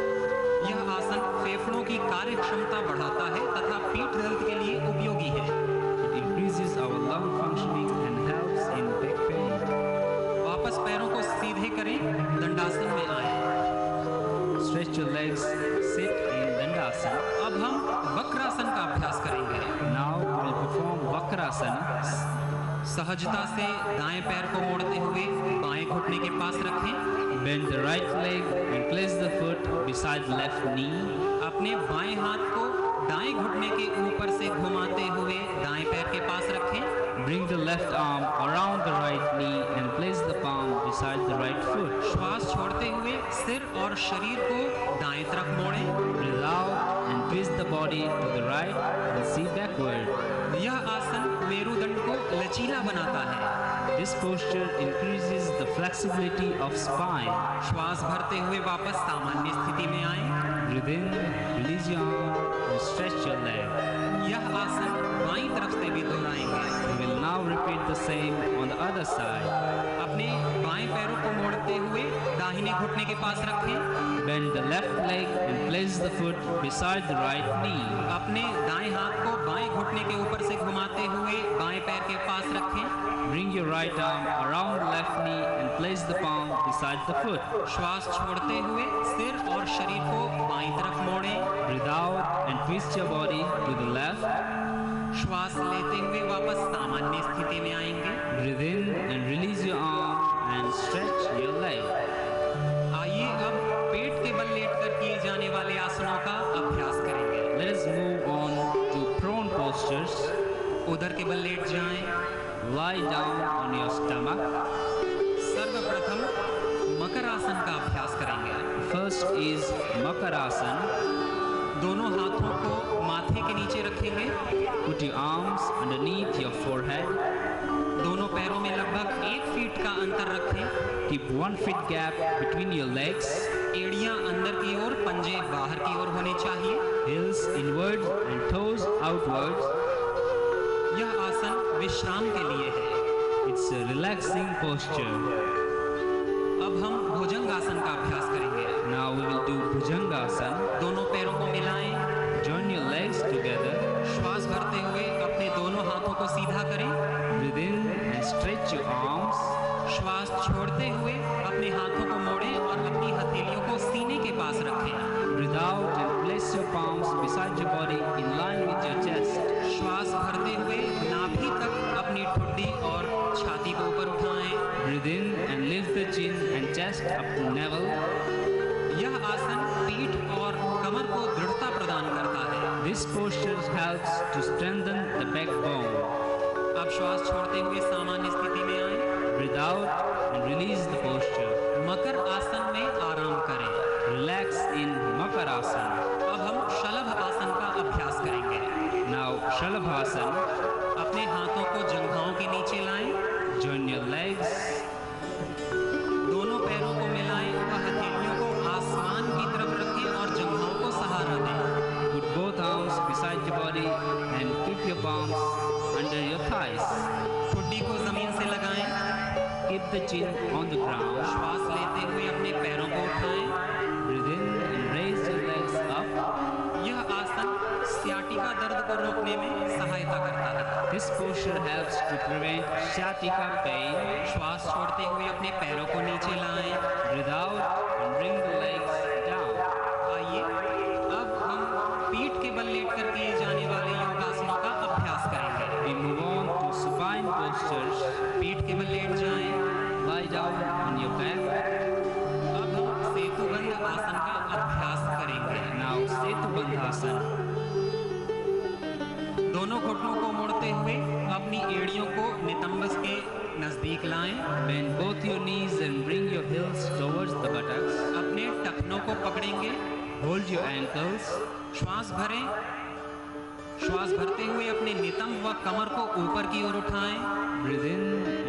[SPEAKER 8] यह आसन फेफड़ों की कार्य क्षमता बढ़ाता है तथा पीठ दर्द के लिए उपयोगी है।
[SPEAKER 6] It increases our lung functioning and helps in back pain.
[SPEAKER 8] वापस पैरों को सीधे करें। दंडासन में आएं।
[SPEAKER 6] Stretch your legs, sit in Dandasana.
[SPEAKER 8] अब हम वक्रासन का अभ्यास करेंगे।
[SPEAKER 6] Now we will perform Vakrasana.
[SPEAKER 8] सहजता से दाएं पैर को मोड़ते हुए बाएं घुटने के पास रखें।
[SPEAKER 6] Bend the right leg and place the foot beside the left knee.
[SPEAKER 8] अपने बाएं हाथ को दाएं घुटने के ऊपर से घुमाते हुए दाएं पैर के पास रखें।
[SPEAKER 6] Bring the left arm around the right knee and place the palm beside the right foot.
[SPEAKER 8] श्वास छोड़ते हुए सिर और शरीर को दाएं तरफ मोड़ें।
[SPEAKER 6] Breathe out and twist the body to the right and see backward.
[SPEAKER 8] यह आसन मेरुदंड को लचीला बनाता है।
[SPEAKER 6] This posture increases the flexibility of spine.
[SPEAKER 8] श्वास भरते हुए वापस सामान्य स्थिति में आएं।
[SPEAKER 6] Breathe in, release your arm and stretch your leg.
[SPEAKER 8] यह आसन बाईं तरफ से भी दोहराएंगे।
[SPEAKER 6] We will now repeat the same on the other side.
[SPEAKER 8] अपने बाएं पैरों को मोड़ते हुए दाहिने घुटने के पास रखें।
[SPEAKER 6] Bend the left leg and place the foot beside the right knee.
[SPEAKER 8] अपने दाएं हाथ को बाएं घुटने के ऊपर से घुमाते हुए बाएं पैर के पास रखें।
[SPEAKER 6] Bring your right arm around the left knee and place the palm beside the foot.
[SPEAKER 8] श्वास छोड़ते हुए सिर और शरीर को बाईं तरफ मोड़ें।
[SPEAKER 6] Breathe out and twist your body to the left.
[SPEAKER 8] श्वास लेते हुए वापस सामान्य स्थिति में आएंगे।
[SPEAKER 6] Breathe in and release your arm and stretch your leg.
[SPEAKER 8] आइए अब पेट के बल लेटकर किए जाने वाले आसनों का अभ्यास करेंगे।
[SPEAKER 6] Let us move on to prone postures.
[SPEAKER 8] उदर के बल लेट जाएं।
[SPEAKER 6] Lie down on your stomach.
[SPEAKER 8] सर्वप्रथम मकर आसन का अभ्यास करेंगे।
[SPEAKER 6] First is Makarasana.
[SPEAKER 8] दोनों हाथों को माथे के नीचे रखेंगे।
[SPEAKER 6] Put your arms underneath your forehead.
[SPEAKER 8] दोनों पैरों में लगभग 1 फीट का अंतर रखें।
[SPEAKER 6] Keep 1 feet gap between your legs.
[SPEAKER 8] एड़ियां अंदर की ओर, पंजे बाहर की ओर होने चाहिए।
[SPEAKER 6] Heels inwards and toes outwards.
[SPEAKER 8] यह आसन विश्राम के लिए है।
[SPEAKER 6] It's a relaxing posture.
[SPEAKER 8] अब हम भुजंगासन का अभ्यास करेंगे।
[SPEAKER 6] Now we will do Bhujangasana.
[SPEAKER 8] दोनों पैरों को मिलाएं।
[SPEAKER 6] Join your legs together.
[SPEAKER 8] श्वास भरते हुए अपने दोनों हाथों को सीधा करें।
[SPEAKER 6] Breathe in and stretch your arms.
[SPEAKER 8] श्वास छोड़ते हुए अपने हाथों को मोड़ें और अपनी हथेलियों को सीने के पास रखें।
[SPEAKER 6] Breathe out and place your palms beside your body in line with your chest.
[SPEAKER 8] श्वास भरते हुए नाभि तक अपनी ठुड्डी और छाती को ऊपर उठाएं।
[SPEAKER 6] Breathe in and lift the chin and chest up to navel.
[SPEAKER 8] यह आसन पीठ और कमर को दृढ़ता प्रदान करता है।
[SPEAKER 6] This posture helps to strengthen the backbone.
[SPEAKER 8] अब श्वास छोड़ते हुए सामान्य स्थिति में आएं।
[SPEAKER 6] Breathe out and release the posture.
[SPEAKER 8] मकर आसन में आराम करें।
[SPEAKER 6] Relax in Makarasana.
[SPEAKER 8] अब हम शलभ आसन का अभ्यास करेंगे।
[SPEAKER 6] Now Shalabhasana.
[SPEAKER 8] अपने हाथों को जंघाओं के नीचे लाएं।
[SPEAKER 6] Join your legs.
[SPEAKER 8] दोनों पैरों को मिलाएं व हथेलियों को आसमान की तरफ रखें और जंघाओं को सहारा दें।
[SPEAKER 6] Put both arms beside your body and keep your palms under your thighs.
[SPEAKER 8] ठुड्डी को जमीन से लगाएं।
[SPEAKER 6] Keep the chin on the ground.
[SPEAKER 8] श्वास लेते हुए अपने पैरों को उठाएं।
[SPEAKER 6] Breathe in and raise your legs up.
[SPEAKER 8] यह आसन सियाटिका दर्द को रोकने में सहायता करता है।
[SPEAKER 6] This posture helps to prevent sciatica pain.
[SPEAKER 8] श्वास छोड़ते हुए अपने पैरों को नीचे लाएं।
[SPEAKER 6] Breathe out and bring the legs down.
[SPEAKER 8] आइए अब हम पीठ के बल लेटकर किए जाने वाले योगासनों का अभ्यास करेंगे।
[SPEAKER 6] We move on to supine postures.
[SPEAKER 8] पीठ के बल लेट जाएं।
[SPEAKER 6] Lie down on your back.
[SPEAKER 8] अब हम सेतुबंध आसन का अभ्यास करेंगे।
[SPEAKER 6] Now Setubandhasana.
[SPEAKER 8] दोनों घुटनों को मोड़ते हुए अपनी एड़ियों को नितंबस के नजदीक लाएं।
[SPEAKER 6] Bend both your knees and bring your heels towards the buttocks.
[SPEAKER 8] अपने टखनों को पकड़ेंगे।
[SPEAKER 6] Hold your ankles.
[SPEAKER 8] श्वास भरें। श्वास भरते हुए अपने नितंब व कमर को ऊपर की ओर उठाएं।
[SPEAKER 6] Breathe in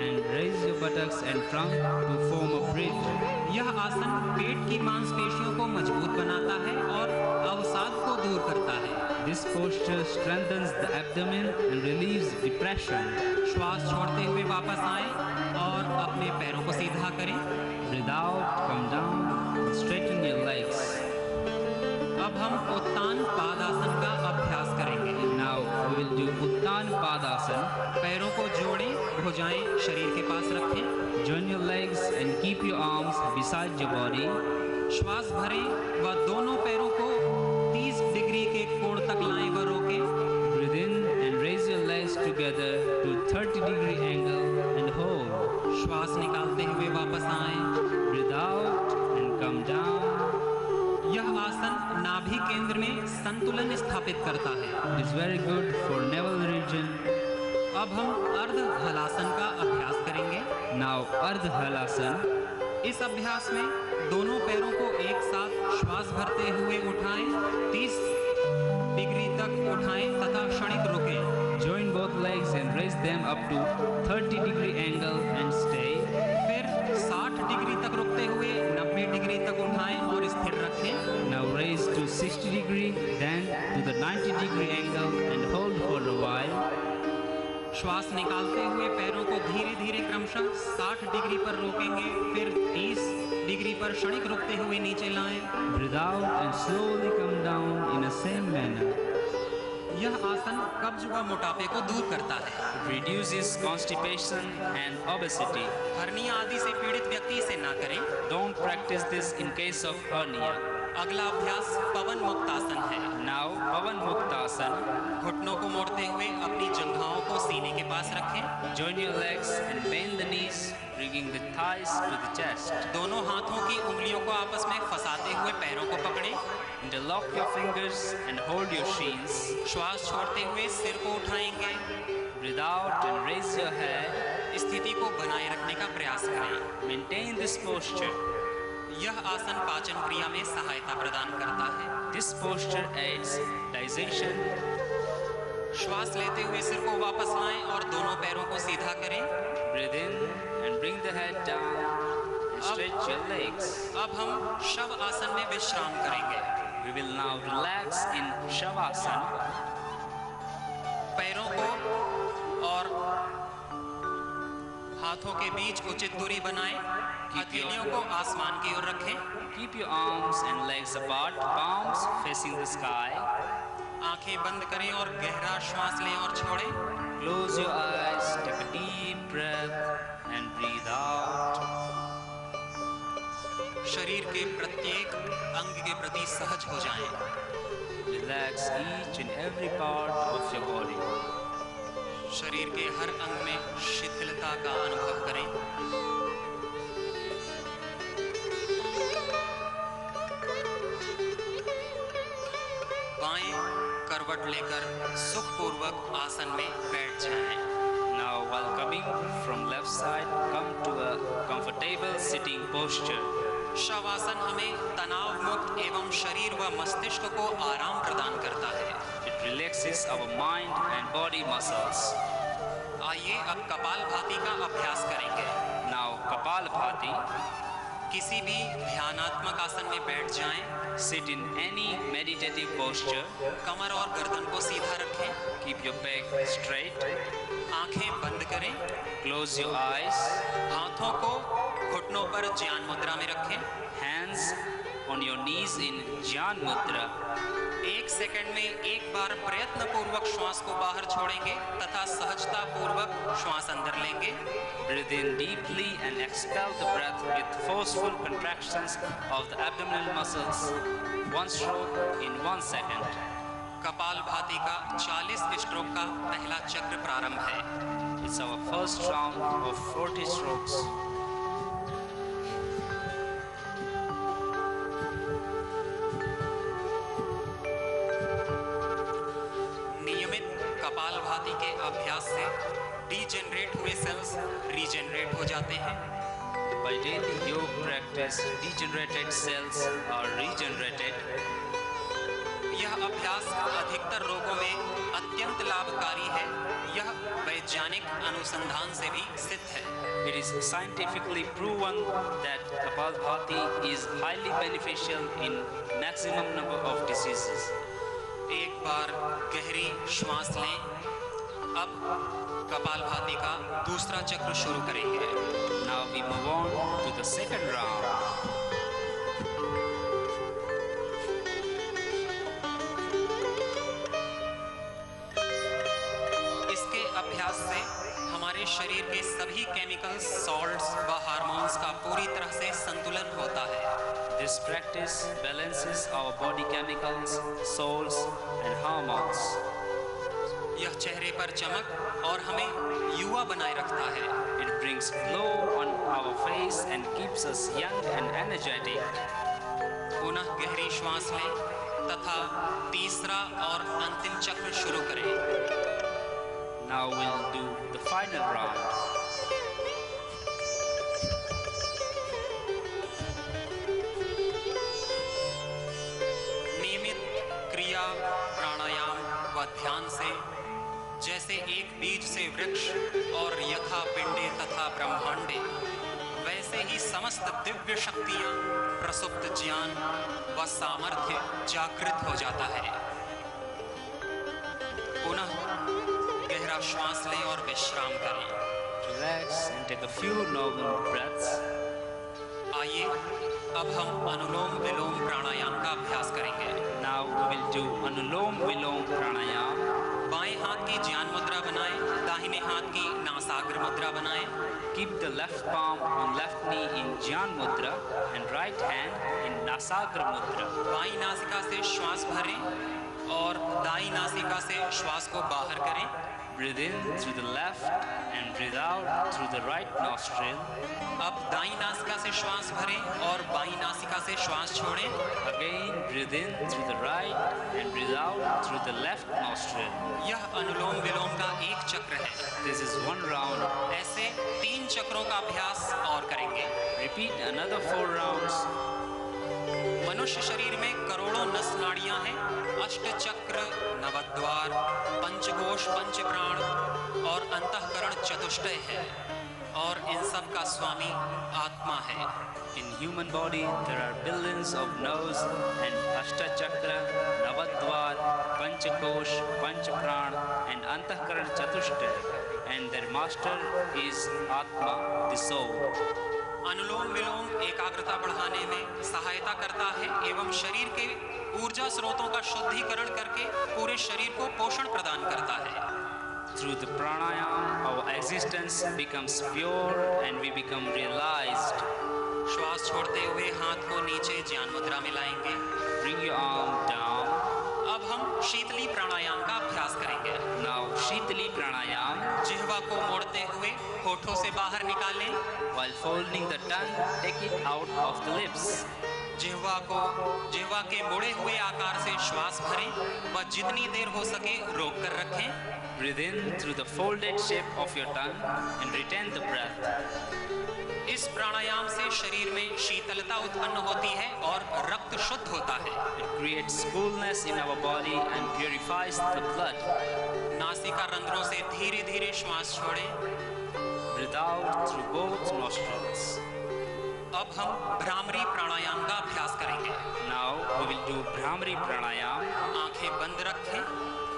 [SPEAKER 6] and raise your buttocks and trunk to form a bridge.
[SPEAKER 8] यह आसन पेट की मांसपेशियों को मजबूत बनाता है और अवसाद को दूर करता है।
[SPEAKER 6] This posture strengthens the abdomen and relieves depression.
[SPEAKER 8] श्वास छोड़ते हुए वापस आएं और अपने पैरों को सीधा करें।
[SPEAKER 6] Breathe out, come down, and straighten your legs.
[SPEAKER 8] अब हम उत्तान पादासन का अभ्यास करेंगे।
[SPEAKER 6] Now we will do Uttan Padasana.
[SPEAKER 8] पैरों को जोड़ें, भुजाएं शरीर के पास रखें।
[SPEAKER 6] Join your legs and keep your arms beside your body.
[SPEAKER 8] श्वास भरें व दोनों पैरों को 30 डिग्री के कोण तक लाएं व रोकें।
[SPEAKER 6] Breathe in and raise your legs together to 30-degree angle and hold.
[SPEAKER 8] श्वास निकालते हुए वापस आएं।
[SPEAKER 6] Breathe out and come down.
[SPEAKER 8] यह आसन नाभि केंद्र में संतुलन स्थापित करता है।
[SPEAKER 6] It is very good for navel region.
[SPEAKER 8] अब हम अर्ध हलासन का अभ्यास करेंगे।
[SPEAKER 6] Now Ardha Halasana.
[SPEAKER 8] इस अभ्यास में दोनों पैरों को एक साथ श्वास भरते हुए उठाएं, 30 डिग्री तक उठाएं तथा क्षणिक रुकें।
[SPEAKER 6] Join both legs and raise them up to 30-degree angle and stay.
[SPEAKER 8] फिर 60 डिग्री तक रुकते हुए 90 डिग्री तक उठाएं और स्थिर रखें।
[SPEAKER 6] Now raise to 60-degree, then to the 90-degree angle and hold for a while.
[SPEAKER 8] श्वास निकालते हुए पैरों को धीरे धीरे क्रमशः 60 डिग्री पर रोकेंगे, फिर 30 डिग्री पर क्षणिक रुकते हुए नीचे लाएं।
[SPEAKER 6] Breathe out and slowly come down in the same manner.
[SPEAKER 8] यह आसन कब्ज व मोटापे को दूर करता है।
[SPEAKER 6] It reduces constipation and obesity.
[SPEAKER 8] Hernia आदि से पीड़ित व्यक्ति इसे ना करें।
[SPEAKER 6] Don't practice this in case of hernia.
[SPEAKER 8] अगला अभ्यास पवन मुक्तासन है।
[SPEAKER 6] Now Pavan Muktasana.
[SPEAKER 8] घुटनों को मोड़ते हुए अपनी जंघाओं को सीने के पास रखें।
[SPEAKER 6] Join your legs and bend the knees, bringing the thighs to the chest.
[SPEAKER 8] दोनों हाथों की उंगलियों को आपस में फंसाते हुए पैरों को पकड़ें।
[SPEAKER 6] Interlock your fingers and hold your shins.
[SPEAKER 8] श्वास छोड़ते हुए सिर को उठाएंगे।
[SPEAKER 6] Breathe out and raise your head.
[SPEAKER 8] स्थिति को बनाए रखने का प्रयास करें।
[SPEAKER 6] Maintain this posture.
[SPEAKER 8] यह आसन पाचन क्रिया में सहायता प्रदान करता है।
[SPEAKER 6] This posture aids digestion.
[SPEAKER 8] श्वास लेते हुए सिर को वापस लाएं और दोनों पैरों को सीधा करें।
[SPEAKER 6] Breathe in and bring the head down and stretch your legs.
[SPEAKER 8] अब हम शव आसन में विश्राम करेंगे।
[SPEAKER 6] We will now relax in Shavasana.
[SPEAKER 8] पैरों को और हाथों के बीच उचित दूरी बनाएं। हथेलियों को आसमान की ओर रखें।
[SPEAKER 6] Keep your arms and legs apart, palms facing the sky.
[SPEAKER 8] आंखें बंद करें और गहरा श्वास लें और छोड़ें।
[SPEAKER 6] Close your eyes, take a deep breath and breathe out.
[SPEAKER 8] शरीर के प्रत्येक अंग के प्रति सहज हो जाएं।
[SPEAKER 6] Relax each and every part of your body.
[SPEAKER 8] शरीर के हर अंग में शिथिलता का अनुभव करें। बाएं करवट लेकर सुखपूर्वक आसन में बैठ जाएं।
[SPEAKER 6] Now, while coming from left side, come to a comfortable sitting posture.
[SPEAKER 8] Shavasana हमें तनाव मुक्त एवं शरीर व मस्तिष्क को आराम प्रदान करता है।
[SPEAKER 6] It relaxes our mind and body muscles.
[SPEAKER 8] आइए अब कपालभाति का अभ्यास करेंगे।
[SPEAKER 6] Now, Kapalabhati.
[SPEAKER 8] किसी भी ध्यानात्मक आसन में बैठ जाएं।
[SPEAKER 6] Sit in any meditative posture.
[SPEAKER 8] कमर और गर्दन को सीधा रखें।
[SPEAKER 6] Keep your back straight.
[SPEAKER 8] आंखें बंद करें।
[SPEAKER 6] Close your eyes.
[SPEAKER 8] हाथों को घुटनों पर ज्ञान मुद्रा में रखें।
[SPEAKER 6] Hands on your knees in Jnana Mudra.
[SPEAKER 8] 1 second में एक बार प्रयत्न पूर्वक श्वास को बाहर छोड़ेंगे तथा सहजता पूर्वक श्वास अंदर लेंगे।
[SPEAKER 6] Breathe in deeply and expel the breath with forceful contractions of the abdominal muscles. One stroke in 1 second.
[SPEAKER 8] Kapalbhati का 40 स्ट्रोक का पहला चक्र प्रारंभ है।
[SPEAKER 6] It's our first round of 40 strokes.
[SPEAKER 8] नियमित कपालभाति के अभ्यास से डीजेनरेट हुए सेल्स रीजेनरेट हो जाते हैं।
[SPEAKER 6] By daily yoga practice, degenerated cells are regenerated.
[SPEAKER 8] यह अभ्यास अधिकतर रोगों में अत्यंत लाभकारी है। यह वैज्ञानिक अनुसंधान से भी सिद्ध है।
[SPEAKER 6] It is scientifically proven that Kapalabhati is highly beneficial in maximum number of diseases.
[SPEAKER 8] एक बार गहरी श्वास लें। अब कपालभाति का दूसरा चक्र शुरू करेंगे।
[SPEAKER 6] Now we move on to the second round.
[SPEAKER 8] इसके अभ्यास से हमारे शरीर के सभी केमिकल्स, सॉल्ट्स व हार्मोन्स का पूरी तरह से संतुलन होता है।
[SPEAKER 6] This practice balances our body chemicals, salts and hormones.
[SPEAKER 8] यह चेहरे पर चमक और हमें युवा बनाए रखता है।
[SPEAKER 6] It brings glow on our face and keeps us young and energetic.
[SPEAKER 8] पुनः गहरी श्वास लें तथा तीसरा और अंतिम चक्र शुरू करें।
[SPEAKER 6] Now we'll do the final round.
[SPEAKER 8] नियमित क्रिया, प्राणायाम व ध्यान से जैसे एक बीज से वृक्ष और यथा पिंडे तथा ब्रह्मांडे, वैसे ही समस्त दिव्य शक्तियां, प्रसुप्त ज्ञान व सामर्थ्य जागृत हो जाता है। पुनः गहरा श्वास लें और विश्राम करें।
[SPEAKER 6] Relax and take a few normal breaths.
[SPEAKER 8] आइए अब हम अनुलोम विलोम प्राणायाम का अभ्यास करेंगे।
[SPEAKER 6] Now we will do Anulom Vilom Pranayam.
[SPEAKER 8] बाएं हाथ की ज्ञान मुद्रा बनाएं, दाहिने हाथ की नासाग्र मुद्रा बनाएं।
[SPEAKER 6] Keep the left palm on left knee in Jnana Mudra and right hand in Nasagra Mudra.
[SPEAKER 8] बाईं नासिका से श्वास भरें और दाईं नासिका से श्वास को बाहर करें।
[SPEAKER 6] Breathe in through the left and breathe out through the right nostril.
[SPEAKER 8] अब दाईं नासिका से श्वास भरें और बाईं नासिका से श्वास छोड़ें.
[SPEAKER 6] Again, breathe in through the right and breathe out through the left nostril.
[SPEAKER 8] यह अनुलोम विलोम का एक चक्र है.
[SPEAKER 6] This is one round.
[SPEAKER 8] ऐसे 3 चक्रों का अभ्यास और करेंगे.
[SPEAKER 6] Repeat another 4 rounds.
[SPEAKER 8] मनुष्य शरीर में करोड़ों नस नाड़ियां हैं. अष्ट चक्र, नवद्वार, पंचकोश, पंचप्राण और अंतःकरण चतुष्टय है. और इन सब का स्वामी आत्मा है.
[SPEAKER 6] In human body, there are billions of nerves and Ashtachakra, Navadvar, Panchakosh, Panchapran and Antahkaran Chatushta, and their master is Atma, the soul.
[SPEAKER 8] अनुलोम विलोम एकाग्रता बढ़ाने में सहायता करता है एवं शरीर के ऊर्जा स्रोतों का शुद्धिकरण करके पूरे शरीर को पोषण प्रदान करता है.
[SPEAKER 6] Through the pranayama, our existence becomes pure and we become realized.
[SPEAKER 8] श्वास छोड़ते हुए हाथ को नीचे ज्ञान मुद्रा में लाएंगे.
[SPEAKER 6] Bring your arm down.
[SPEAKER 8] अब हम शीतली प्राणायाम का अभ्यास करेंगे.
[SPEAKER 6] Now शीतली प्राणायाम.
[SPEAKER 8] जिह्वा को मोड़ते हुए होठों से बाहर निकालें.
[SPEAKER 6] While folding the tongue, take it out of the lips.
[SPEAKER 8] जिह्वा के मुड़े हुए आकार से श्वास भरें व जितनी देर हो सके रोक कर रखें.
[SPEAKER 6] Breathe in through the folded shape of your tongue and retain the breath.
[SPEAKER 8] इस प्राणायाम से शरीर में शीतलता उत्पन्न होती है और रक्त शुद्ध होता है.
[SPEAKER 6] It creates coolness in our body and purifies the blood.
[SPEAKER 8] नासिका रंध्रों से धीरे-धीरे श्वास छोड़ें.
[SPEAKER 6] Breathe out through both nostrils.
[SPEAKER 8] अब हम भ्रामरी प्राणायाम का अभ्यास करेंगे.
[SPEAKER 6] Now we will do Bhramari Pranayam.
[SPEAKER 8] आंखें बंद रखें.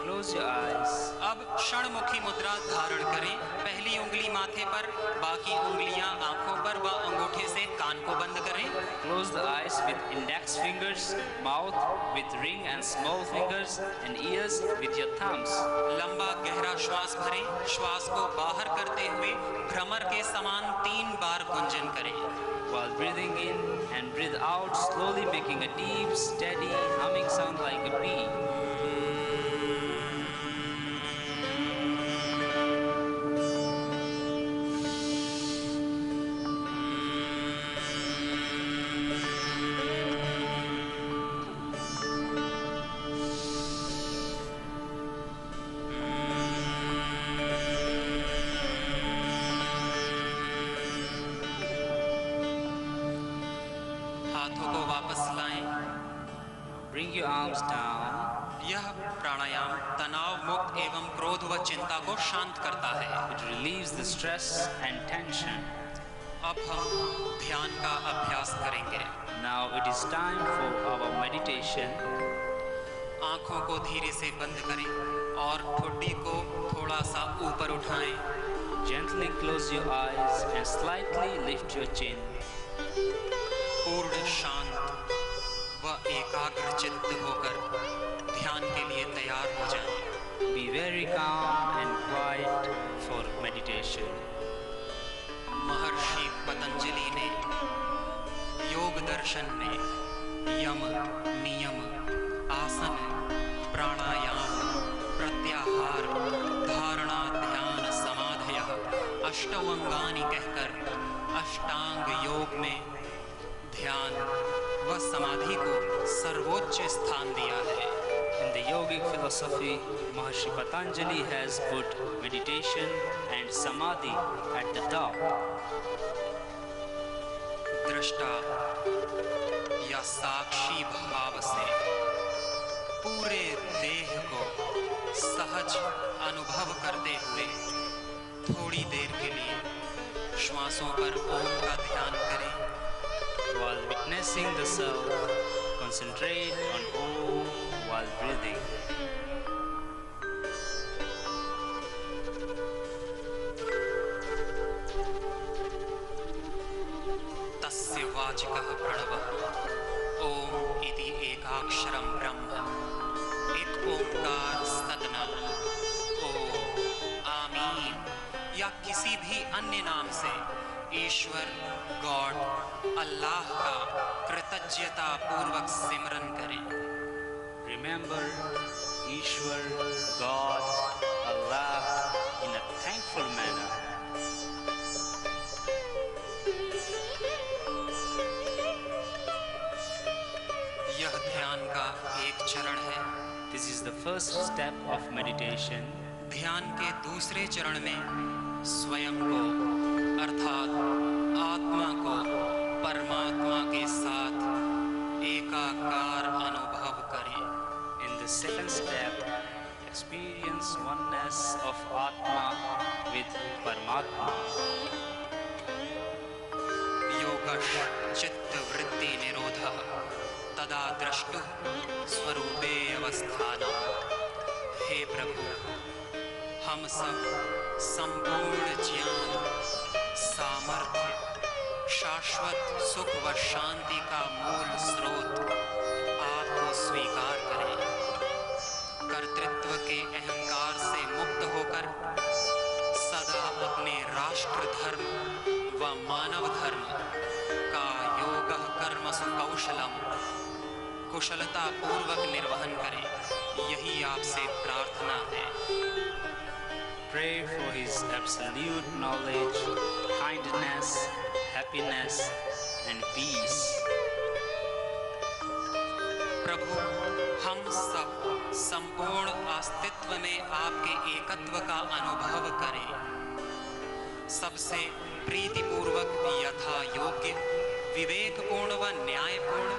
[SPEAKER 6] Close your eyes.
[SPEAKER 8] अब षणमुखी मुद्रा धारण करें. पहली उंगली माथे पर, बाकी उंगलियां आंखों पर व अंगूठे से कान को बंद करें.
[SPEAKER 6] Close the eyes with index fingers, mouth with ring and small fingers, and ears with your thumbs.
[SPEAKER 8] लंबा गहरा श्वास भरें. श्वास को बाहर करते हुए भ्रमर के समान 3 बार गुंजन करें.
[SPEAKER 6] While breathing in and breathe out, slowly making a deep, steady humming sound like a bee. Bring your arms down.
[SPEAKER 8] यह प्राणायाम तनाव मुक्त एवं क्रोध व चिंता को शांत करता है.
[SPEAKER 6] It relieves the stress and tension.
[SPEAKER 8] अब हम ध्यान का अभ्यास करेंगे.
[SPEAKER 6] Now it is time for our meditation.
[SPEAKER 8] आंखों को धीरे से बंद करें और ठुड्डी को थोड़ा सा ऊपर उठाएं.
[SPEAKER 6] Gently close your eyes and slightly lift your chin.
[SPEAKER 8] पूर्ण शांत व एकाग्र चित्त होकर ध्यान के लिए तैयार हो जाएं.
[SPEAKER 6] Be very calm and quiet for meditation.
[SPEAKER 8] महर्षि पतंजलि ने योग दर्शन में यम, नियम, आसन, प्राणायाम, प्रत्याहार, धारणा, ध्यान, समाधयः, अष्टौ अंगानि कहकर अष्टांग योग में ध्यान व समाधि को सर्वोच्च स्थान दिया है.
[SPEAKER 6] In the yogic philosophy, Maharishi Patanjali has put meditation and samadhi at the top.
[SPEAKER 8] दृष्टा या साक्षी भाव से पूरे देह को सहज अनुभव करते हुए थोड़ी देर के लिए श्वासों पर ओम का ध्यान करें.
[SPEAKER 6] While witnessing the self, concentrate on Om while breathing.
[SPEAKER 8] तस्य वाचिकः प्रणवः ओम इति एकाक्षरं ब्रह्म. इत ओंकार सदनाम ओम आमीन या किसी भी अन्य नाम से ईश्वर, गॉड, अल्लाह का कृतज्ञता पूर्वक सिमरन करें.
[SPEAKER 6] Remember Ishwar, God, Allah first step of meditation,
[SPEAKER 8] ध्यान के दूसरे चरण में स्वयं को अर्थात आत्मा को परमात्मा के साथ एकाकार अनुभव करें।
[SPEAKER 6] in the second step, experience oneness of Atma with Paramatma.
[SPEAKER 8] योगश चित्त वृत्ति निरोधः तदा द्रष्टु स्वरूपे अवस्थाना। हे प्रभु, हम सब संपूर्ण ज्ञान, सामर्थ्य, शाश्वत सुख व शांति का मूल स्रोत आपको स्वीकार करें। कर्तृत्व के अहंकार से मुक्त होकर सदा अपने राष्ट्र धर्म व मानव धर्म का योगः कर्मसु कौशलम कुशलता पूर्वक निर्वहन करें, यही आपसे प्रार्थना है।
[SPEAKER 6] Pray for His absolute knowledge, kindness, happiness and peace.
[SPEAKER 8] प्रभु, हम सब संपूर्ण अस्तित्व में आपके एकत्व का अनुभव करें। सबसे प्रीतिपूर्वक यथा योग्य, विवेकपूर्ण व न्यायपूर्ण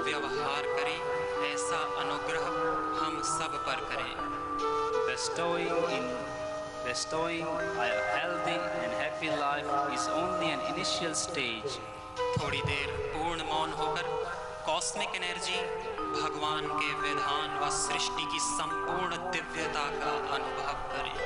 [SPEAKER 8] व्यवहार करें, ऐसा अनुग्रह हम सब पर करें।
[SPEAKER 6] Bestowing a healthy and happy life is only an initial stage.
[SPEAKER 8] थोड़ी देर पूर्ण मौन होकर कॉस्मिक एनर्जी, भगवान के विधान व सृष्टि की संपूर्ण दिव्यता का अनुभव करें।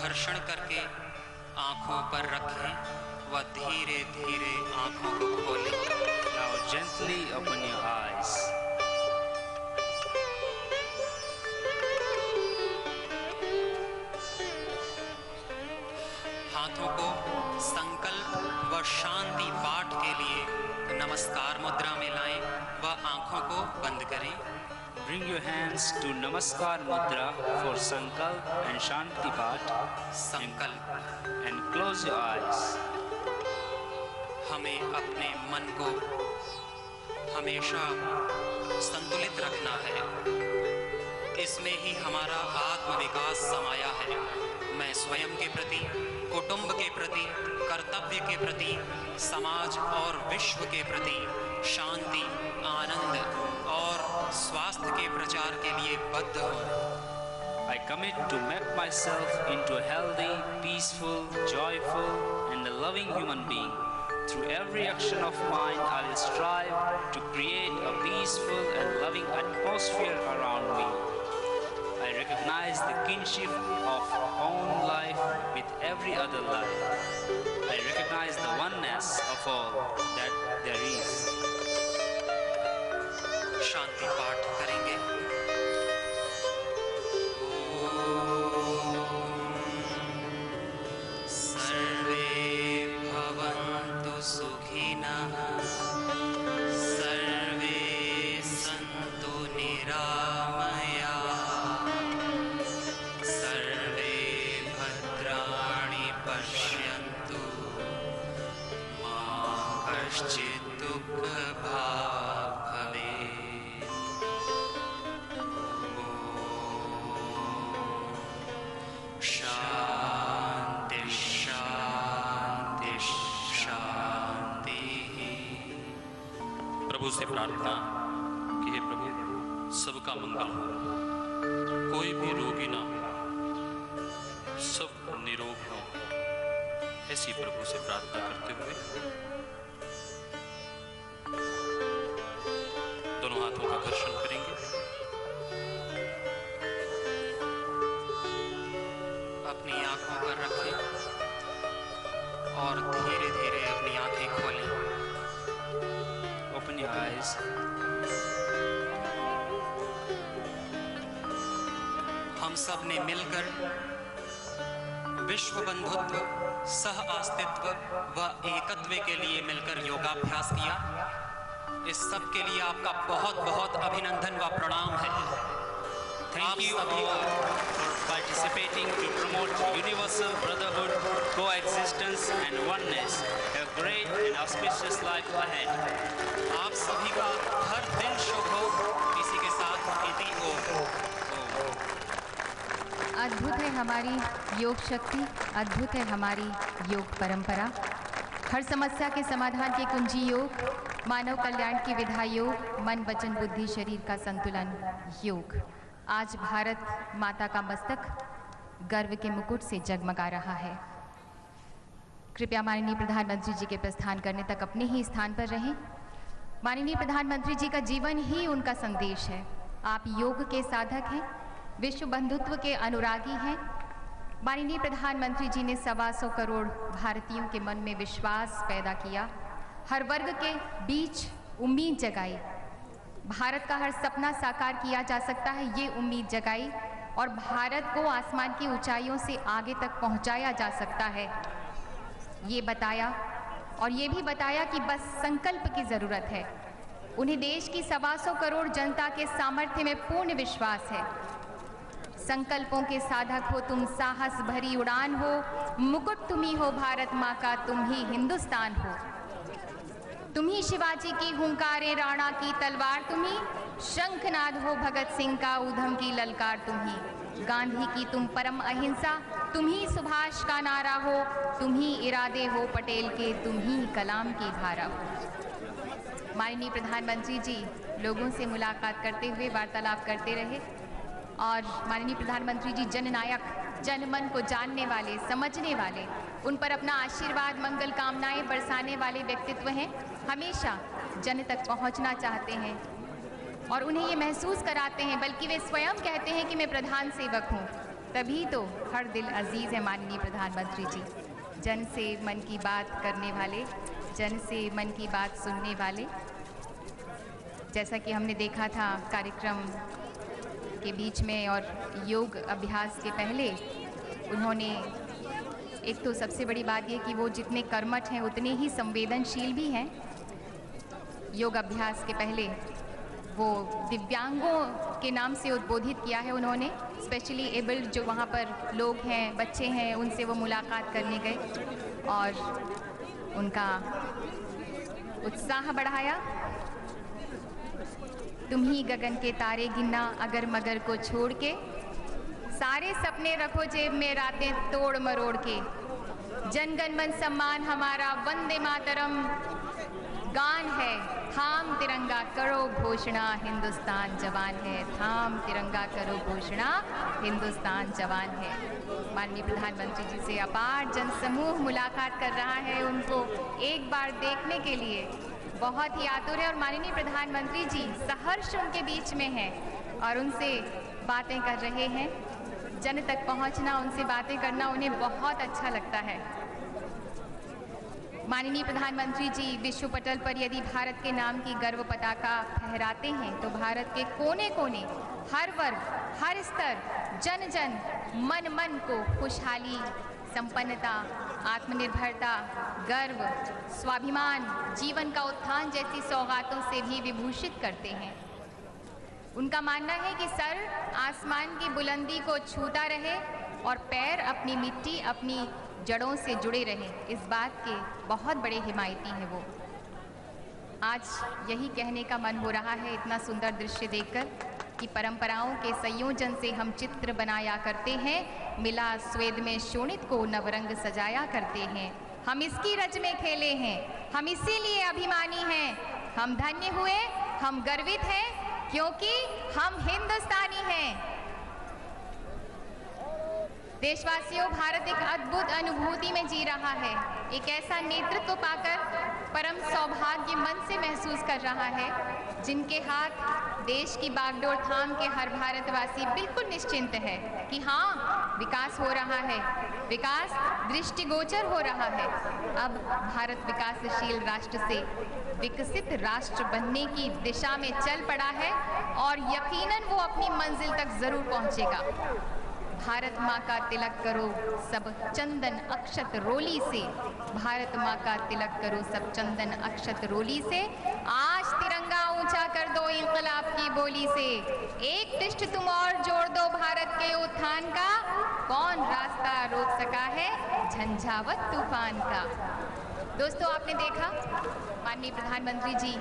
[SPEAKER 8] घर्षण करके आंखों पर रखें व धीरे धीरे आंखों को खोलें।
[SPEAKER 6] Now gently open your eyes.
[SPEAKER 8] हाथों को संकल्प व शांति पाठ के लिए नमस्कार मुद्रा में लाएं व आंखों को बंद करें।
[SPEAKER 6] Bring your hands to Namaskar Mudra for Sankalp and Shanti Path.
[SPEAKER 8] संकल्प
[SPEAKER 6] and close your eyes.
[SPEAKER 8] हमें अपने मन को हमेशा संतुलित रखना है। इसमें ही हमारा आत्म विकास समाया है। मैं स्वयं के प्रति, कुटुंब के प्रति, कर्तव्य के प्रति, समाज और विश्व के प्रति शांति, आनंद और स्वास्थ्य के प्रचार के लिए बद्ध हूँ।
[SPEAKER 6] I commit to make myself into a healthy, peaceful, joyful and a loving human being. Through every action of mine, I will strive to create a peaceful and loving atmosphere around me. I recognize the kinship of own life with every other life. I recognize the oneness of all that there is.
[SPEAKER 8] शांति पाठ करेंगे। सर्वे भवन्तु सुखिनः, सर्वे सन्तु निरामयाः, सर्वे भद्राणि पश्यन्तु, मा कश्चित् दुःखभाग् भवेत्। शांति शांति शांति।
[SPEAKER 9] प्रभु से प्रार्थना कि हे प्रभु, सबका मंगल हो, कोई भी रोगी ना हो, सब निरोग हो, ऐसी प्रभु से प्रार्थना करते हुए दोनों हाथों का घर्षण करेंगे।
[SPEAKER 8] अपनी आंखों पर रखें और धीरे धीरे अपनी आंखें खोलें।
[SPEAKER 6] Open your eyes.
[SPEAKER 8] हम सब ने मिलकर विश्व बंधुत्व, सह अस्तित्व व एकत्व के लिए मिलकर योगाभ्यास किया। इस सब के लिए आपका बहुत बहुत अभिनंदन व प्रणाम है।
[SPEAKER 6] Thank you all for participating to promote universal brotherhood, coexistence and oneness. Have a great and auspicious life ahead.
[SPEAKER 8] आप सभी का हर दिन शुभ हो। इसी के साथ इति ओम।
[SPEAKER 3] अद्भुत है हमारी योग शक्ति, अद्भुत है हमारी योग परंपरा। हर समस्या के समाधान की कुंजी योग, मानव कल्याण की विधा योग, मन वचन बुद्धि शरीर का संतुलन योग। आज भारत माता का मस्तक गर्व के मुकुट से जगमगा रहा है। कृपया माननीय प्रधानमंत्री जी के प्रस्थान करने तक अपने ही स्थान पर रहें। माननीय प्रधानमंत्री जी का जीवन ही उनका संदेश है। आप योग के साधक हैं, विश्व बंधुत्व के अनुरागी हैं। माननीय प्रधानमंत्री जी ने 125 करोड़ भारतीयों के मन में विश्वास पैदा किया, हर वर्ग के बीच उम्मीद जगाई। भारत का हर सपना साकार किया जा सकता है, ये उम्मीद जगाई और भारत को आसमान की ऊंचाइयों से आगे तक पहुंचाया जा सकता है, ये बताया। और ये भी बताया कि बस संकल्प की ज़रूरत है। उन्हें देश की 125 करोड़ जनता के सामर्थ्य में पूर्ण विश्वास है। संकल्पों के साधक हो तुम, साहस भरी उड़ान हो, मुकुट तुम ही हो भारत माँ का, तुम ही हिंदुस्तान हो। तुम ही शिवाजी की हुंकारे, राणा की तलवार तुम ही, शंखनाद हो भगत सिंह का, ऊधम की ललकार तुम ही, गांधी की तुम परम अहिंसा, तुम ही सुभाष का नारा हो, तुम ही इरादे हो पटेल के, तुम ही कलाम की धारा हो। माननीय प्रधानमंत्री जी लोगों से मुलाकात करते हुए वार्तालाप करते रहे और माननीय प्रधानमंत्री जी जननायक, जनमन को जानने वाले, समझने वाले, उन पर अपना आशीर्वाद, मंगल कामनाएं बरसाने वाले व्यक्तित्व हैं। हमेशा जन तक पहुंचना चाहते हैं और उन्हें ये महसूस कराते हैं, बल्कि वे स्वयं कहते हैं कि मैं प्रधान सेवक हूँ। तभी तो हर दिल अजीज़ है माननीय प्रधानमंत्री जी। जन से मन की बात करने वाले, जन से मन की बात सुनने वाले। जैसा कि हमने देखा था कार्यक्रम के बीच में और योग अभ्यास के पहले, उन्होंने एक तो सबसे बड़ी बात ये कि वो जितने कर्मठ हैं उतने ही संवेदनशील भी हैं। योग अभ्यास के पहले वो दिव्यांगों के नाम से उद्बोधित किया है उन्होंने। स्पेशली एबल्ड जो वहाँ पर लोग हैं, बच्चे हैं, उनसे वो मुलाकात करने गए और उनका उत्साह बढ़ाया। तुम ही गगन के तारे गिनना अगर मगर को छोड़ के, सारे सपने रखो जेब में रातें तोड़ मरोड़ के, जनगण मन सम्मान हमारा वंदे मातरम गान है, थाम तिरंगा करो घोषणा हिंदुस्तान जवान है, थाम तिरंगा करो घोषणा हिंदुस्तान जवान है। माननीय प्रधानमंत्री जी से अपार जनसमूह मुलाकात कर रहा है, उनको एक बार देखने के लिए बहुत ही आतुर है और माननीय प्रधानमंत्री जी सहर्ष उनके बीच में हैं और उनसे बातें कर रहे हैं। जन तक पहुंचना, उनसे बातें करना उन्हें बहुत अच्छा लगता है। माननीय प्रधानमंत्री जी विश्व पटल पर यदि भारत के नाम की गर्व पताका फहराते हैं तो भारत के कोने कोने, हर वर्ग, हर स्तर, जन जन मन मन को खुशहाली, संपन्नता, आत्मनिर्भरता, गर्व, स्वाभिमान, जीवन का उत्थान जैसी सौगातों से भी विभूषित करते हैं। उनका मानना है कि सर आसमान की बुलंदी को छूता रहे और पैर अपनी मिट्टी, अपनी जड़ों से जुड़े रहें। इस बात के बहुत बड़े हिमायती हैं वो। आज यही कहने का मन हो रहा है इतना सुंदर दृश्य देखकर कि परंपराओं के संयोजन से हम चित्र बनाया करते हैं, मिला स्वेद में शोणित को नवरंग सजाया करते हैं। हम इसकी रच में खेले हैं, हम इसीलिए अभिमानी हैं, हम धन्य हुए, हम गर्वित हैं क्योंकि हम हिंदुस्तानी हैं। देशवासियों, भारत एक अद्भुत अनुभूति में जी रहा है। एक ऐसा नेतृत्व पाकर परम सौभाग्य मन से महसूस कर रहा है, जिनके हाथ देश की बागडोर थाम के हर भारतवासी बिल्कुल निश्चिंत है कि हाँ, विकास हो रहा है, विकास दृष्टिगोचर हो रहा है। अब भारत विकासशील राष्ट्र से विकसित राष्ट्र बनने की दिशा में चल पड़ा है और यकीनन वो अपनी मंजिल तक जरूर पहुंचेगा। भारत माँ का तिलक करो सब चंदन अक्षत रोली से, भारत माँ का तिलक करो सब चंदन अक्षत रोली से, आज तिरंगा ऊंचा कर दो इंकलाब की बोली से, एक तिष्ठ तुम और जोड़ दो भारत के उत्थान का, कौन रास्ता रोक सका है झंझावत तूफान का। दोस्तों, आपने देखा माननीय प्रधानमंत्री जी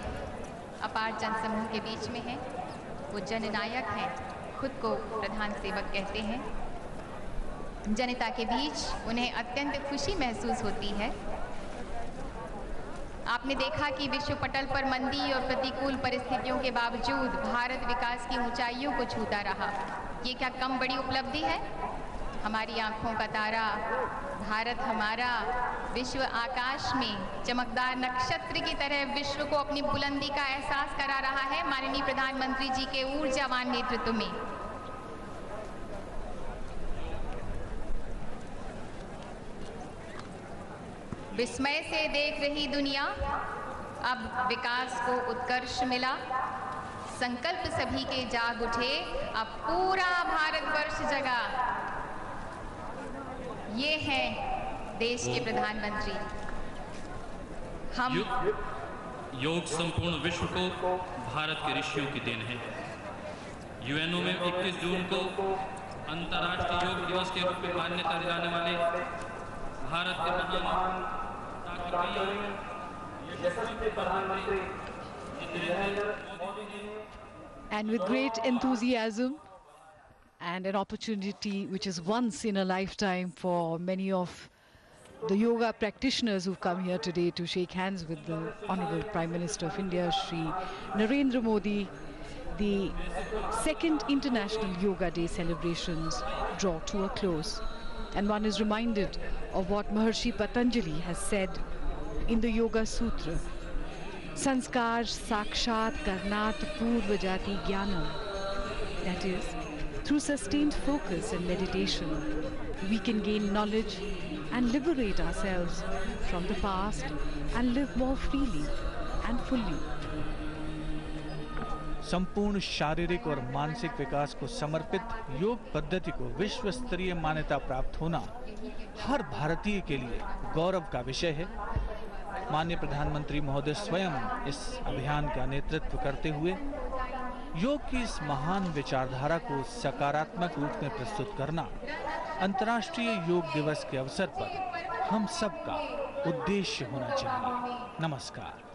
[SPEAKER 3] अपार जनसमूह के बीच में हैं, वो जननायक हैं, खुद को प्रधान सेवक कहते हैं। जनता के बीच उन्हें अत्यंत खुशी महसूस होती है। आपने देखा कि विश्व पटल पर मंदी और प्रतिकूल परिस्थितियों के बावजूद भारत विकास की ऊंचाइयों को छूता रहा। ये क्या कम बड़ी उपलब्धि है? हमारी आंखों का तारा भारत हमारा विश्व आकाश में चमकदार नक्षत्र की तरह विश्व को अपनी बुलंदी का एहसास करा रहा है माननीय प्रधानमंत्री जी के ऊर्जावान नेतृत्व में। विस्मय से देख रही दुनिया, अब विकास को उत्कर्ष मिला, संकल्प सभी के जाग उठे, अब पूरा भारतवर्ष जगा। ये हैं देश के प्रधानमंत्री। हम
[SPEAKER 9] योग संपूर्ण विश्व को भारत के ऋषियों की देन है। यूएनओ में 21 जून को अंतर्राष्ट्रीय योग दिवस के रूप में मान्यता दिलाने वाले भारत के महान प्रधानमंत्री
[SPEAKER 1] And with great enthusiasm and an opportunity which is once in a lifetime for many of the yoga practitioners who've come here today to shake hands with the Honorable Prime Minister of India, Shri Narendra Modi, the second International Yoga Day celebrations draw to a close. And one is reminded of what Maharshi Patanjali has said in the Yoga Sutra. Sanskar Sakshat Karnat Purvajati Jnanam. That is, through sustained focus and meditation, we can gain knowledge and liberate ourselves from the past and live more freely and fully.
[SPEAKER 2] संपूर्ण शारीरिक और मानसिक विकास को समर्पित योग पद्धति को विश्व स्तरीय मान्यता प्राप्त होना हर भारतीय के लिए गौरव का विषय है। माननीय प्रधानमंत्री महोदय स्वयं इस अभियान का नेतृत्व करते हुए योग की इस महान विचारधारा को सकारात्मक रूप में प्रस्तुत करना अंतर्राष्ट्रीय योग दिवस के अवसर पर हम सबका उद्देश्य होना चाहिए। नमस्कार।